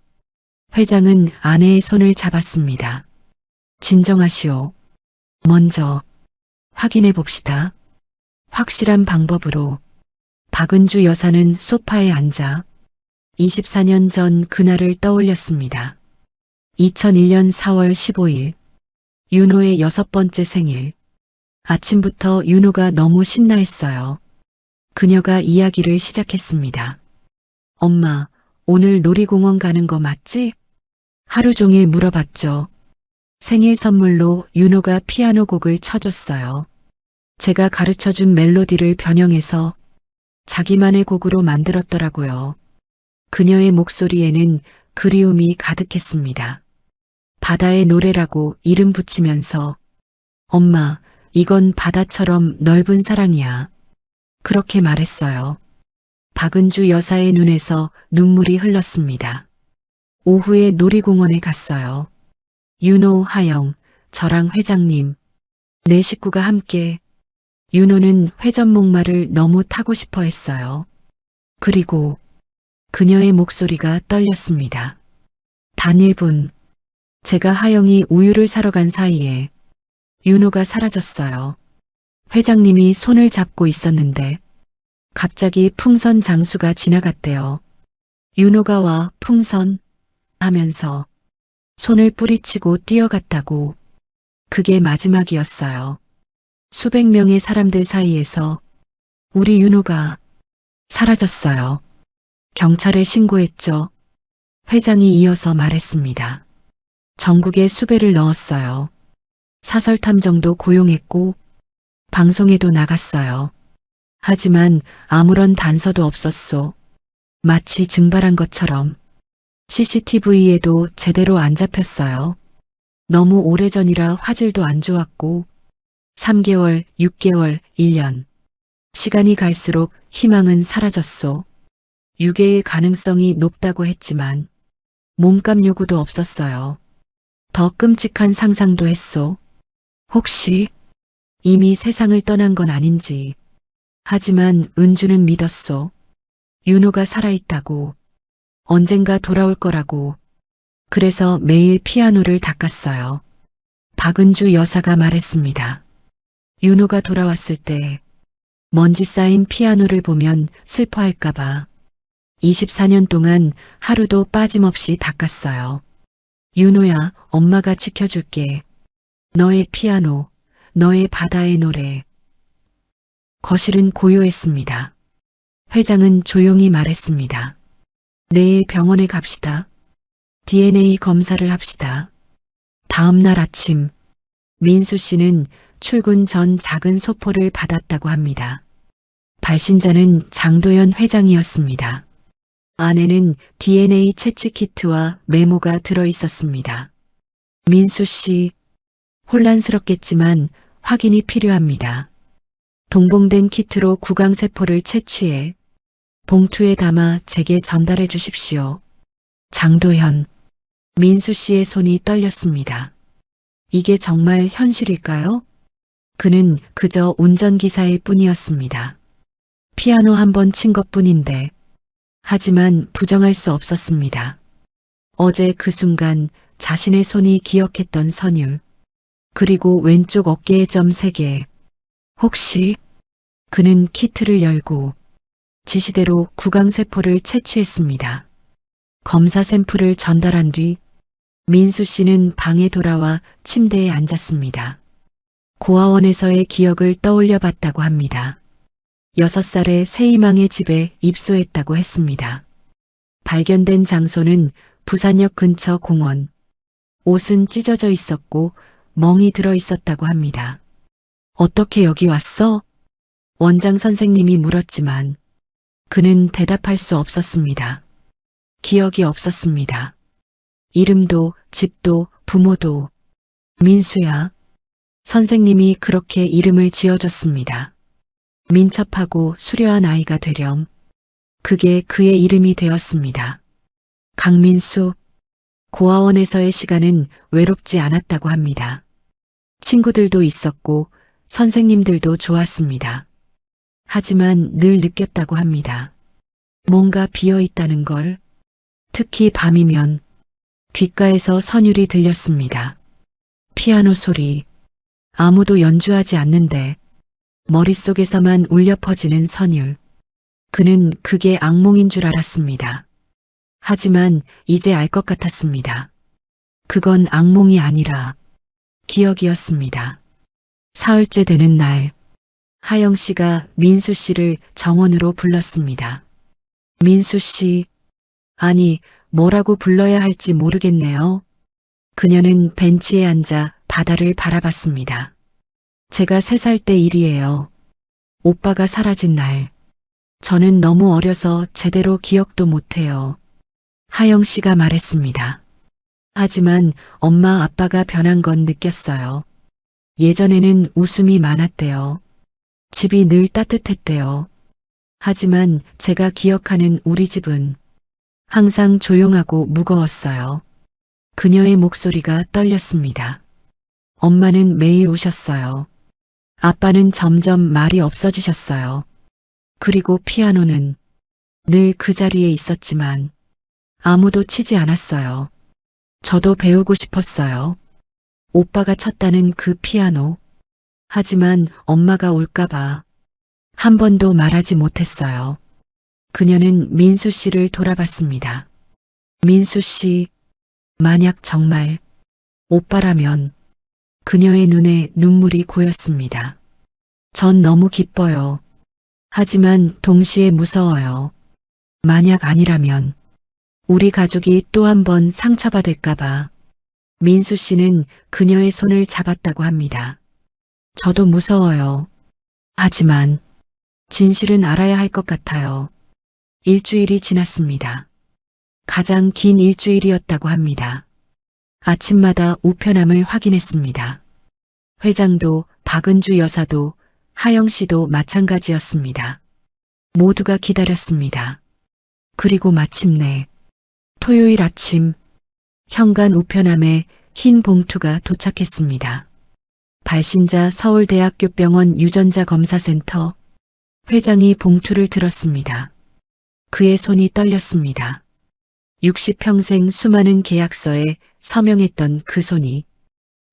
회장은 아내의 손을 잡았습니다. 진정하시오. 먼저 확인해 봅시다. 확실한 방법으로. 박은주 여사는 소파에 앉아 24년 전 그날을 떠올렸습니다. 2001년 4월 15일, 윤호의 6번째 생일. 아침부터 윤호가 너무 신나 했어요. 그녀가 이야기를 시작했습니다. 엄마, 오늘 놀이공원 가는 거 맞지? 하루 종일 물어봤죠. 생일 선물로 윤호가 피아노 곡을 쳐줬어요. 제가 가르쳐준 멜로디를 변형해서 자기만의 곡으로 만들었더라고요. 그녀의 목소리에는 그리움이 가득했습니다. 바다의 노래라고 이름 붙이면서 엄마, 이건 바다처럼 넓은 사랑이야. 그렇게 말했어요. 박은주 여사의 눈에서 눈물이 흘렀습니다. 오후에 놀이공원에 갔어요. 윤호, 하영, 저랑 회장님, 4식구가 함께. 윤호는 회전목마를 너무 타고 싶어 했어요. 그리고 그녀의 목소리가 떨렸습니다. 단 1분. 제가 하영이 우유를 사러 간 사이에 윤호가 사라졌어요. 회장님이 손을 잡고 있었는데 갑자기 풍선 장수가 지나갔대요. 윤호가 와 풍선 하면서 손을 뿌리치고 뛰어갔다고. 그게 마지막이었어요. 수백 명의 사람들 사이에서 우리 윤호가 사라졌어요. 경찰에 신고했죠. 회장이 이어서 말했습니다. 전국에 수배를 넣었어요. 사설탐정도 고용했고 방송에도 나갔어요. 하지만 아무런 단서도 없었소. 마치 증발한 것처럼. CCTV에도 제대로 안 잡혔어요. 너무 오래전이라 화질도 안 좋았고 3개월, 6개월, 1년. 시간이 갈수록 희망은 사라졌소. 유괴일 가능성이 높다고 했지만 몸값 요구도 없었어요. 더 끔찍한 상상도 했소. 혹시 이미 세상을 떠난 건 아닌지. 하지만 은주는 믿었소. 윤호가 살아있다고. 언젠가 돌아올 거라고. 그래서 매일 피아노를 닦았어요. 박은주 여사가 말했습니다. 윤호가 돌아왔을 때 먼지 쌓인 피아노를 보면 슬퍼할까봐 24년 동안 하루도 빠짐없이 닦았어요. 윤호야, 엄마가 지켜줄게. 너의 피아노, 너의 바다의 노래. 거실은 고요했습니다. 회장은 조용히 말했습니다. 내일 병원에 갑시다. DNA 검사를 합시다. 다음 날 아침, 민수 씨는 출근 전 작은 소포를 받았다고 합니다. 발신자는 장도연 회장이었습니다. 안에는 DNA 채취 키트와 메모가 들어 있었습니다. 민수 씨, 혼란스럽겠지만 확인이 필요합니다. 동봉된 키트로 구강세포를 채취해 봉투에 담아 제게 전달해 주십시오. 장도현, 민수 씨의 손이 떨렸습니다. 이게 정말 현실일까요? 그는 그저 운전기사일 뿐이었습니다. 피아노 한 번 친 것뿐인데, 하지만 부정할 수 없었습니다. 어제 그 순간 자신의 손이 기억했던 선율, 그리고 왼쪽 어깨의 점 3개. 혹시 그는 키트를 열고 지시대로 구강세포를 채취했습니다. 검사 샘플을 전달한 뒤 민수 씨는 방에 돌아와 침대에 앉았습니다. 고아원에서의 기억을 떠올려 봤다고 합니다. 6살에 새희망의 집에 입소했다고 했습니다. 발견된 장소는 부산역 근처 공원. 옷은 찢어져 있었고 멍이 들어 있었다고 합니다. 어떻게 여기 왔어? 원장 선생님이 물었지만 그는 대답할 수 없었습니다. 기억이 없었습니다. 이름도 집도 부모도. 민수야. 선생님이 그렇게 이름을 지어줬습니다. 민첩하고 수려한 아이가 되렴. 그게 그의 이름이 되었습니다. 강민수. 고아원에서의 시간은 외롭지 않았다고 합니다. 친구들도 있었고 선생님들도 좋았습니다. 하지만 늘 느꼈다고 합니다. 뭔가 비어 있다는 걸. 특히 밤이면 귓가에서 선율이 들렸습니다. 피아노 소리. 아무도 연주하지 않는데 머릿속에서만 울려 퍼지는 선율. 그는 그게 악몽인 줄 알았습니다. 하지만 이제 알 것 같았습니다. 그건 악몽이 아니라 기억이었습니다. 사흘째 되는 날, 하영 씨가 민수 씨를 정원으로 불렀습니다. 민수 씨, 아니, 뭐라고 불러야 할지 모르겠네요. 그녀는 벤치에 앉아 바다를 바라봤습니다. 제가 3살 때 일이에요. 오빠가 사라진 날. 저는 너무 어려서 제대로 기억도 못해요. 하영 씨가 말했습니다. 하지만 엄마 아빠가 변한 건 느꼈어요. 예전에는 웃음이 많았대요. 집이 늘 따뜻했대요. 하지만 제가 기억하는 우리 집은 항상 조용하고 무거웠어요. 그녀의 목소리가 떨렸습니다. 엄마는 매일 우셨어요. 아빠는 점점 말이 없어지셨어요. 그리고 피아노는 늘 그 자리에 있었지만 아무도 치지 않았어요. 저도 배우고 싶었어요. 오빠가 쳤다는 그 피아노. 하지만 엄마가 올까봐 한 번도 말하지 못했어요. 그녀는 민수 씨를 돌아봤습니다. 민수 씨, 만약 정말 오빠라면. 그녀의 눈에 눈물이 고였습니다. 전 너무 기뻐요. 하지만 동시에 무서워요. 만약 아니라면 우리 가족이 또 한 번 상처받을까봐. 민수 씨는 그녀의 손을 잡았다고 합니다. 저도 무서워요. 하지만 진실은 알아야 할 것 같아요. 일주일이 지났습니다. 가장 긴 일주일이었다고 합니다. 아침마다 우편함을 확인했습니다. 회장도 박은주 여사도 하영 씨도 마찬가지였습니다. 모두가 기다렸습니다. 그리고 마침내 토요일 아침 현관 우편함에 흰 봉투가 도착했습니다. 발신자 서울대학교 병원 유전자 검사센터. 회장이 봉투를 들었습니다. 그의 손이 떨렸습니다. 60평생 수많은 계약서에 서명했던 그 손이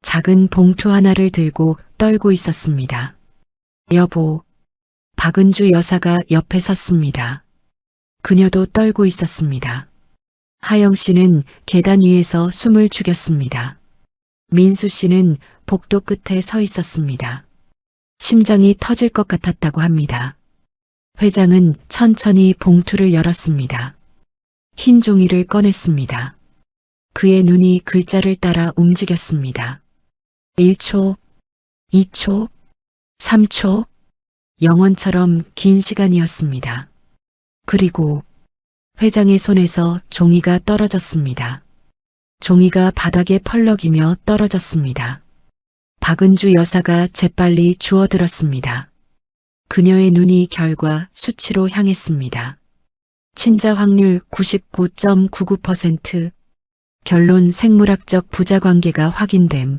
작은 봉투 하나를 들고 떨고 있었습니다. 여보, 박은주 여사가 옆에 섰습니다. 그녀도 떨고 있었습니다. 하영 씨는 계단 위에서 숨을 죽였습니다. 민수 씨는 복도 끝에 서 있었습니다. 심장이 터질 것 같았다고 합니다. 회장은 천천히 봉투를 열었습니다. 흰 종이를 꺼냈습니다. 그의 눈이 글자를 따라 움직였습니다. 1초, 2초, 3초, 영원처럼 긴 시간이었습니다. 그리고 회장의 손에서 종이가 떨어졌습니다. 종이가 바닥에 펄럭이며 떨어졌습니다. 박은주 여사가 재빨리 주워들었습니다. 그녀의 눈이 결과 수치로 향했습니다. 친자 확률 99.99%, 결론 생물학적 부자 관계가 확인됨.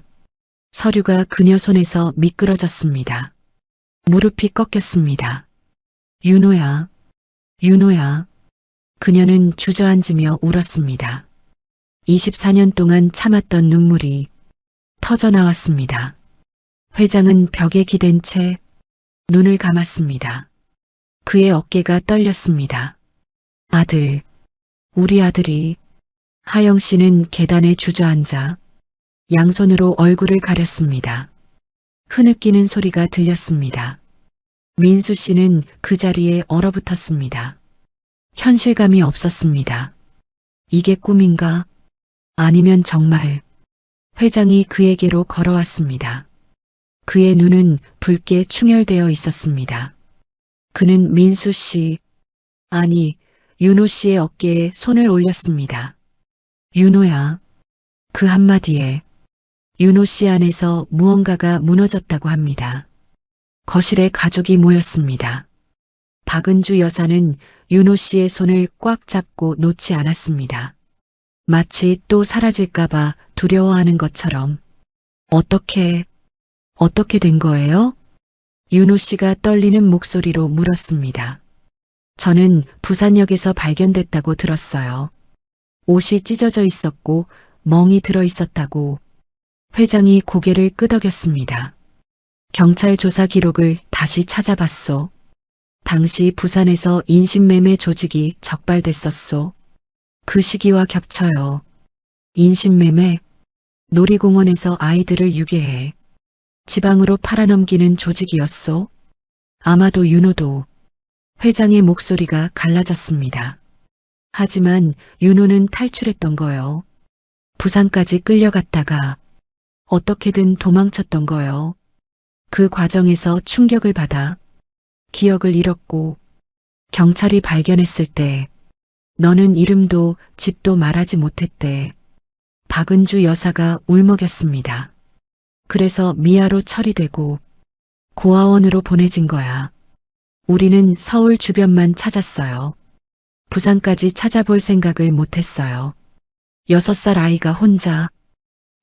서류가 그녀 손에서 미끄러졌습니다. 무릎이 꺾였습니다. 윤호야, 윤호야. 그녀는 주저앉으며 울었습니다. 24년 동안 참았던 눈물이 터져나왔습니다. 회장은 벽에 기댄 채 눈을 감았습니다. 그의 어깨가 떨렸습니다. 아들, 우리 아들이. 하영 씨는 계단에 주저앉아 양손으로 얼굴을 가렸습니다. 흐느끼는 소리가 들렸습니다. 민수 씨는 그 자리에 얼어붙었습니다. 현실감이 없었습니다. 이게 꿈인가? 아니면 정말. 회장이 그에게로 걸어왔습니다. 그의 눈은 붉게 충혈되어 있었습니다. 그는 민수 씨, 아니, 윤호 씨의 어깨에 손을 올렸습니다. 윤호야. 그 한마디에 윤호 씨 안에서 무언가가 무너졌다고 합니다. 거실에 가족이 모였습니다. 박은주 여사는 윤호 씨의 손을 꽉 잡고 놓지 않았습니다. 마치 또 사라질까봐 두려워하는 것처럼. 어떻게 된 거예요? 윤호 씨가 떨리는 목소리로 물었습니다. 저는 부산역에서 발견됐다고 들었어요. 옷이 찢어져 있었고 멍이 들어 있었다고. 회장이 고개를 끄덕였습니다. 경찰 조사 기록을 다시 찾아봤소. 당시 부산에서 인신매매 조직이 적발됐었소. 그 시기와 겹쳐요. 인신매매, 놀이공원에서 아이들을 유괴해 지방으로 팔아넘기는 조직이었소. 아마도 윤호도. 회장의 목소리가 갈라졌습니다. 하지만 윤호는 탈출했던 거요. 부산까지 끌려갔다가 어떻게든 도망쳤던 거요. 그 과정에서 충격을 받아 기억을 잃었고 경찰이 발견했을 때 너는 이름도 집도 말하지 못했대. 박은주 여사가 울먹였습니다. 그래서 미아로 처리되고 고아원으로 보내진 거야. 우리는 서울 주변만 찾았어요. 부산까지 찾아볼 생각을 못했어요. 6살 아이가 혼자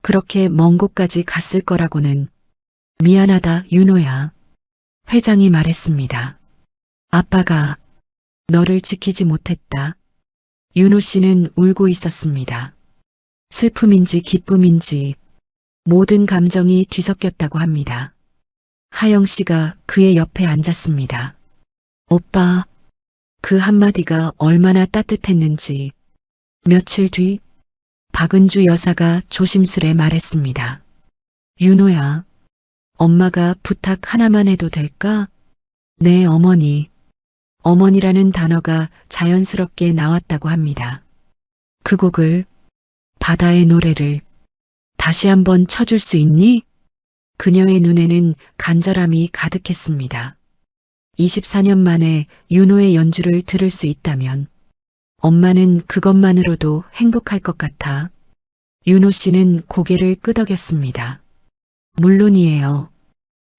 그렇게 먼 곳까지 갔을 거라고는. 미안하다, 윤호야. 회장이 말했습니다. 아빠가 너를 지키지 못했다. 윤호 씨는 울고 있었습니다. 슬픔인지 기쁨인지 모든 감정이 뒤섞였다고 합니다. 하영 씨가 그의 옆에 앉았습니다. 오빠, 그 한마디가 얼마나 따뜻했는지. 며칠 뒤 박은주 여사가 조심스레 말했습니다. 윤호야, 엄마가 부탁 하나만 해도 될까? 네, 어머니. 어머니라는 단어가 자연스럽게 나왔다고 합니다. 그 곡을, 바다의 노래를 다시 한번 쳐줄 수 있니? 그녀의 눈에는 간절함이 가득했습니다. 24년 만에 윤호의 연주를 들을 수 있다면 엄마는 그것만으로도 행복할 것 같아. 윤호 씨는 고개를 끄덕였습니다. 물론이에요.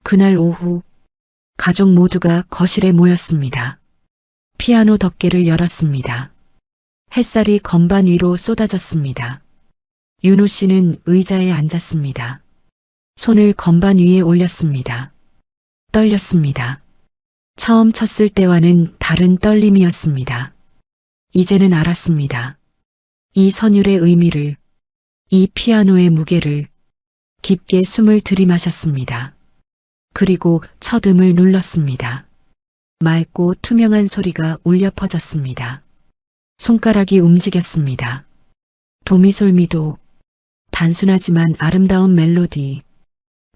그날 오후 가족 모두가 거실에 모였습니다. 피아노 덮개를 열었습니다. 햇살이 건반 위로 쏟아졌습니다. 윤호 씨는 의자에 앉았습니다. 손을 건반 위에 올렸습니다. 떨렸습니다. 처음 쳤을 때와는 다른 떨림이었습니다. 이제는 알았습니다. 이 선율의 의미를, 이 피아노의 무게를. 깊게 숨을 들이마셨습니다. 그리고 첫 음을 눌렀습니다. 맑고 투명한 소리가 울려 퍼졌습니다. 손가락이 움직였습니다. 도미솔미도, 단순하지만 아름다운 멜로디,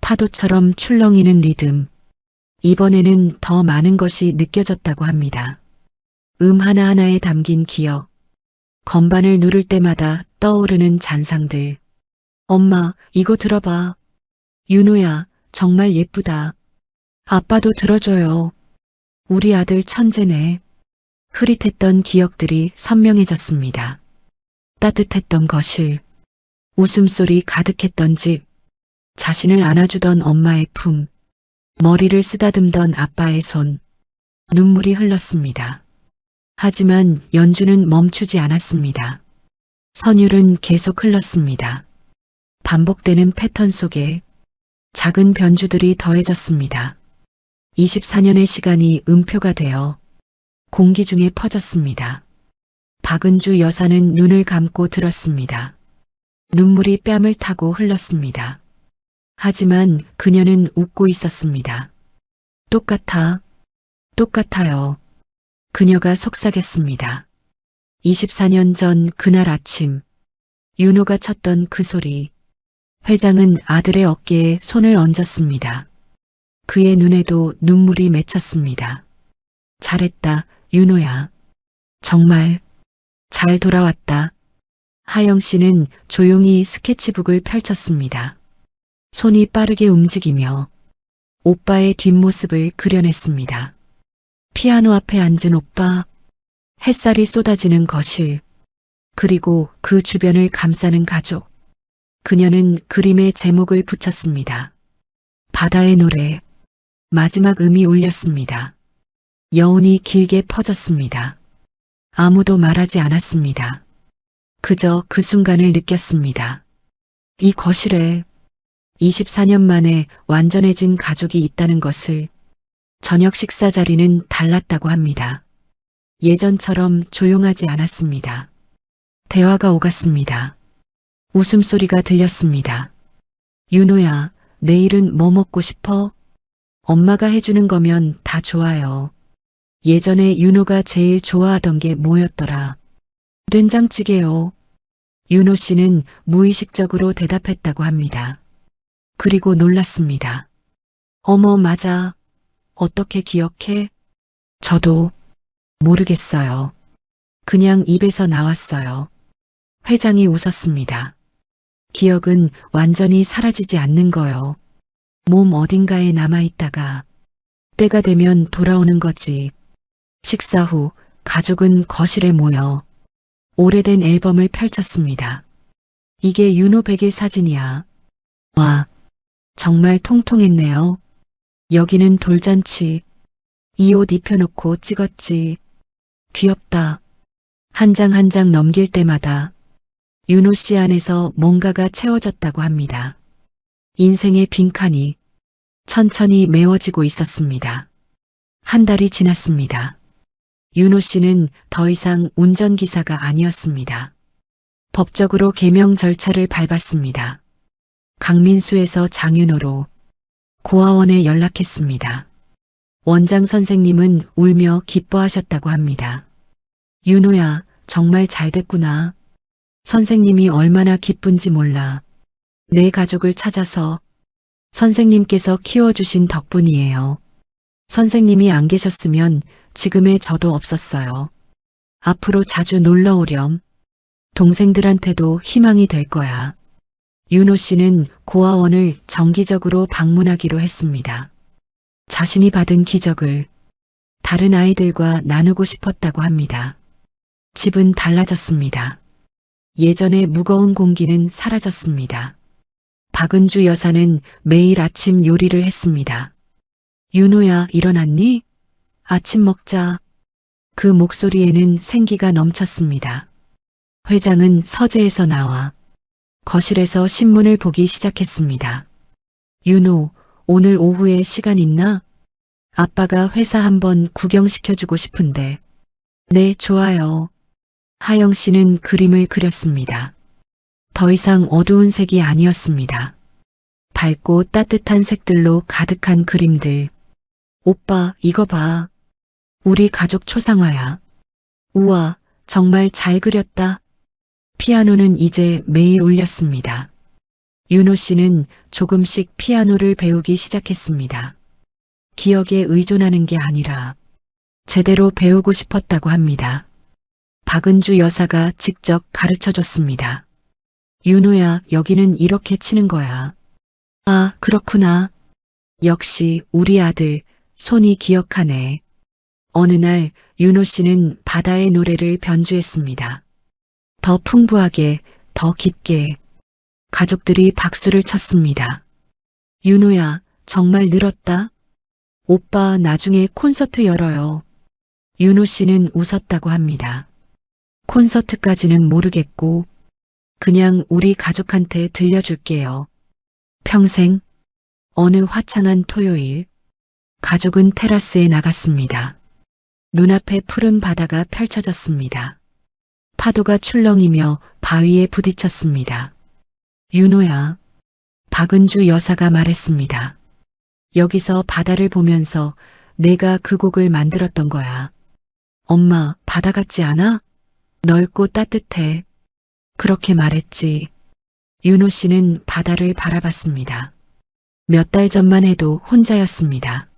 파도처럼 출렁이는 리듬. 이번에는 더 많은 것이 느껴졌다고 합니다. 하나하나에 담긴 기억. 건반을 누를 때마다 떠오르는 잔상들. 엄마, 이거 들어봐. 윤호야, 정말 예쁘다. 아빠도 들어줘요. 우리 아들 천재네. 흐릿했던 기억들이 선명해졌습니다. 따뜻했던 거실, 웃음소리 가득했던 집, 자신을 안아주던 엄마의 품, 머리를 쓰다듬던 아빠의 손, 눈물이 흘렀습니다. 하지만 연주는 멈추지 않았습니다. 선율은 계속 흘렀습니다. 반복되는 패턴 속에 작은 변주들이 더해졌습니다. 24년의 시간이 음표가 되어 공기 중에 퍼졌습니다. 박은주 여사는 눈을 감고 들었습니다. 눈물이 뺨을 타고 흘렀습니다. 하지만 그녀는 웃고 있었습니다. 똑같아요. 그녀가 속삭였습니다. 24년 전 그날 아침, 윤호가 쳤던 그 소리. 회장은 아들의 어깨에 손을 얹었습니다. 그의 눈에도 눈물이 맺혔습니다. 잘했다, 윤호야. 정말 잘 돌아왔다. 하영 씨는 조용히 스케치북을 펼쳤습니다. 손이 빠르게 움직이며 오빠의 뒷모습을 그려냈습니다. 피아노 앞에 앉은 오빠, 햇살이 쏟아지는 거실, 그리고 그 주변을 감싸는 가족. 그녀는 그림의 제목을 붙였습니다. 바다의 노래. 마지막 음이 울렸습니다. 여운이 길게 퍼졌습니다. 아무도 말하지 않았습니다. 그저 그 순간을 느꼈습니다. 이 거실에 24년 만에 완전해진 가족이 있다는 것을. 저녁 식사 자리는 달랐다고 합니다. 예전처럼 조용하지 않았습니다. 대화가 오갔습니다. 웃음소리가 들렸습니다. 윤호야, 내일은 뭐 먹고 싶어? 엄마가 해주는 거면 다 좋아요. 예전에 윤호가 제일 좋아하던 게 뭐였더라? 된장찌개요. 윤호 씨는 무의식적으로 대답했다고 합니다. 그리고 놀랐습니다. 어머, 맞아. 어떻게 기억해? 저도 모르겠어요. 그냥 입에서 나왔어요. 회장이 웃었습니다. 기억은 완전히 사라지지 않는 거요. 몸 어딘가에 남아있다가 때가 되면 돌아오는 거지. 식사 후 가족은 거실에 모여 오래된 앨범을 펼쳤습니다. 이게 윤호 100일 사진이야. 와, 정말 통통했네요. 여기는 돌잔치. 이 옷 입혀놓고 찍었지. 귀엽다. 한 장 한 장 넘길 때마다 윤호 씨 안에서 뭔가가 채워졌다고 합니다. 인생의 빈칸이 천천히 메워지고 있었습니다. 한 달이 지났습니다. 윤호 씨는 더 이상 운전기사가 아니었습니다. 법적으로 개명 절차를 밟았습니다. 강민수에서 장윤호로 고아원에 연락했습니다. 원장 선생님은 울며 기뻐하셨다고 합니다. 윤호야, 정말 잘 됐구나. 선생님이 얼마나 기쁜지 몰라. 내 가족을 찾아서 선생님께서 키워주신 덕분이에요. 선생님이 안 계셨으면 지금의 저도 없었어요. 앞으로 자주 놀러 오렴. 동생들한테도 희망이 될 거야. 윤호 씨는 고아원을 정기적으로 방문하기로 했습니다. 자신이 받은 기적을 다른 아이들과 나누고 싶었다고 합니다. 집은 달라졌습니다. 예전의 무거운 공기는 사라졌습니다. 박은주 여사는 매일 아침 요리를 했습니다. 윤호야, 일어났니? 아침 먹자. 그 목소리에는 생기가 넘쳤습니다. 회장은 서재에서 나와 거실에서 신문을 보기 시작했습니다. 윤호, 오늘 오후에 시간 있나? 아빠가 회사 한번 구경시켜주고 싶은데. 네, 좋아요. 하영 씨는 그림을 그렸습니다. 더 이상 어두운 색이 아니었습니다. 밝고 따뜻한 색들로 가득한 그림들. 오빠, 이거 봐. 우리 가족 초상화야. 우와, 정말 잘 그렸다. 피아노는 이제 매일 울렸습니다. 윤호 씨는 조금씩 피아노를 배우기 시작했습니다. 기억에 의존하는 게 아니라 제대로 배우고 싶었다고 합니다. 박은주 여사가 직접 가르쳐줬습니다. 윤호야, 여기는 이렇게 치는 거야. 아, 그렇구나. 역시 우리 아들, 손이 기억하네. 어느 날 윤호 씨는 바다의 노래를 변주했습니다. 더 풍부하게, 더 깊게. 가족들이 박수를 쳤습니다. 윤호야, 정말 늘었다. 오빠 나중에 콘서트 열어요. 윤호 씨는 웃었다고 합니다. 콘서트까지는 모르겠고 그냥 우리 가족한테 들려줄게요. 평생. 어느 화창한 토요일 가족은 테라스에 나갔습니다. 눈앞에 푸른 바다가 펼쳐졌습니다. 파도가 출렁이며 바위에 부딪혔습니다. 윤호야, 박은주 여사가 말했습니다. 여기서 바다를 보면서 내가 그 곡을 만들었던 거야. 엄마, 바다 같지 않아? 넓고 따뜻해. 그렇게 말했지. 윤호 씨는 바다를 바라봤습니다. 몇 달 전만 해도 혼자였습니다.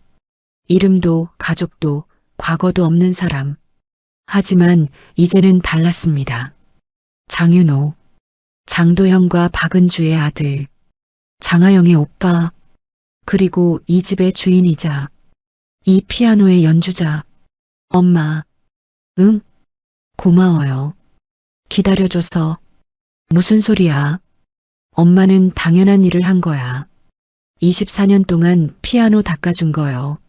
이름도 가족도 과거도 없는 사람. 하지만 이제는 달랐습니다. 장윤호, 장도형과 박은주의 아들, 장하영의 오빠, 그리고 이 집의 주인이자 이 피아노의 연주자. 엄마, 응? 고마워요. 기다려줘서. 무슨 소리야? 엄마는 당연한 일을 한 거야. 24년 동안 피아노 닦아준 거요.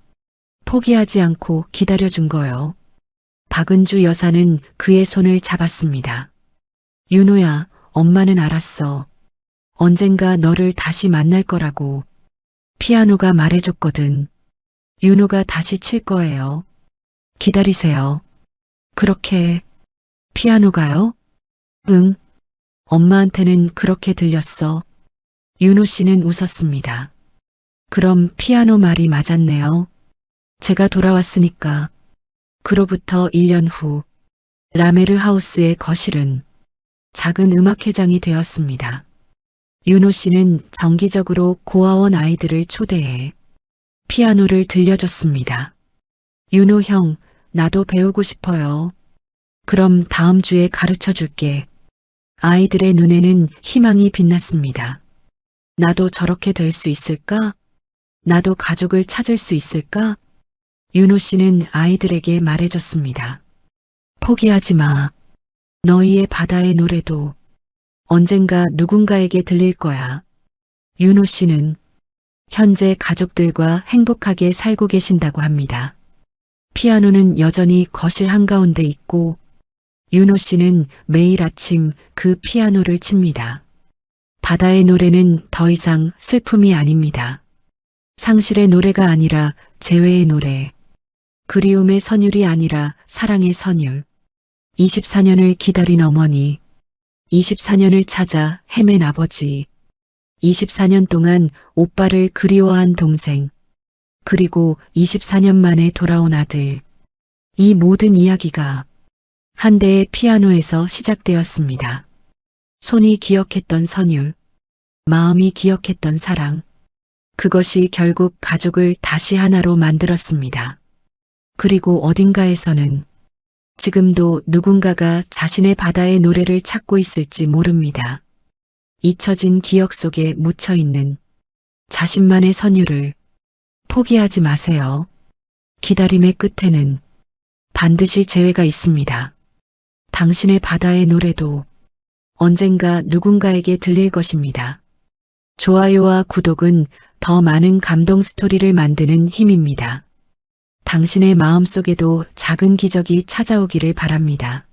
포기하지 않고 기다려준 거요. 박은주 여사는 그의 손을 잡았습니다. 윤호야, 엄마는 알았어. 언젠가 너를 다시 만날 거라고. 피아노가 말해줬거든. 윤호가 다시 칠 거예요. 기다리세요. 그렇게. 피아노가요? 응. 엄마한테는 그렇게 들렸어. 윤호 씨는 웃었습니다. 그럼 피아노 말이 맞았네요. 제가 돌아왔으니까. 그로부터 1년 후 라메르 하우스의 거실은 작은 음악회장이 되었습니다. 윤호 씨는 정기적으로 고아원 아이들을 초대해 피아노를 들려줬습니다. 윤호 형, 나도 배우고 싶어요. 그럼 다음 주에 가르쳐 줄게. 아이들의 눈에는 희망이 빛났습니다. 나도 저렇게 될 수 있을까? 나도 가족을 찾을 수 있을까? 윤호 씨는 아이들에게 말해줬습니다. 포기하지 마. 너희의 바다의 노래도 언젠가 누군가에게 들릴 거야. 윤호 씨는 현재 가족들과 행복하게 살고 계신다고 합니다. 피아노는 여전히 거실 한가운데 있고 윤호 씨는 매일 아침 그 피아노를 칩니다. 바다의 노래는 더 이상 슬픔이 아닙니다. 상실의 노래가 아니라 재회의 노래. 그리움의 선율이 아니라 사랑의 선율. 24년을 기다린 어머니. 24년을 찾아 헤맨 아버지. 24년 동안 오빠를 그리워한 동생. 그리고 24년 만에 돌아온 아들. 이 모든 이야기가 한 대의 피아노에서 시작되었습니다. 손이 기억했던 선율, 마음이 기억했던 사랑. 그것이 결국 가족을 다시 하나로 만들었습니다. 그리고 어딘가에서는 지금도 누군가가 자신의 바다의 노래를 찾고 있을지 모릅니다. 잊혀진 기억 속에 묻혀있는 자신만의 선율을 포기하지 마세요. 기다림의 끝에는 반드시 재회가 있습니다. 당신의 바다의 노래도 언젠가 누군가에게 들릴 것입니다. 좋아요와 구독은 더 많은 감동 스토리를 만드는 힘입니다. 당신의 마음속에도 작은 기적이 찾아오기를 바랍니다.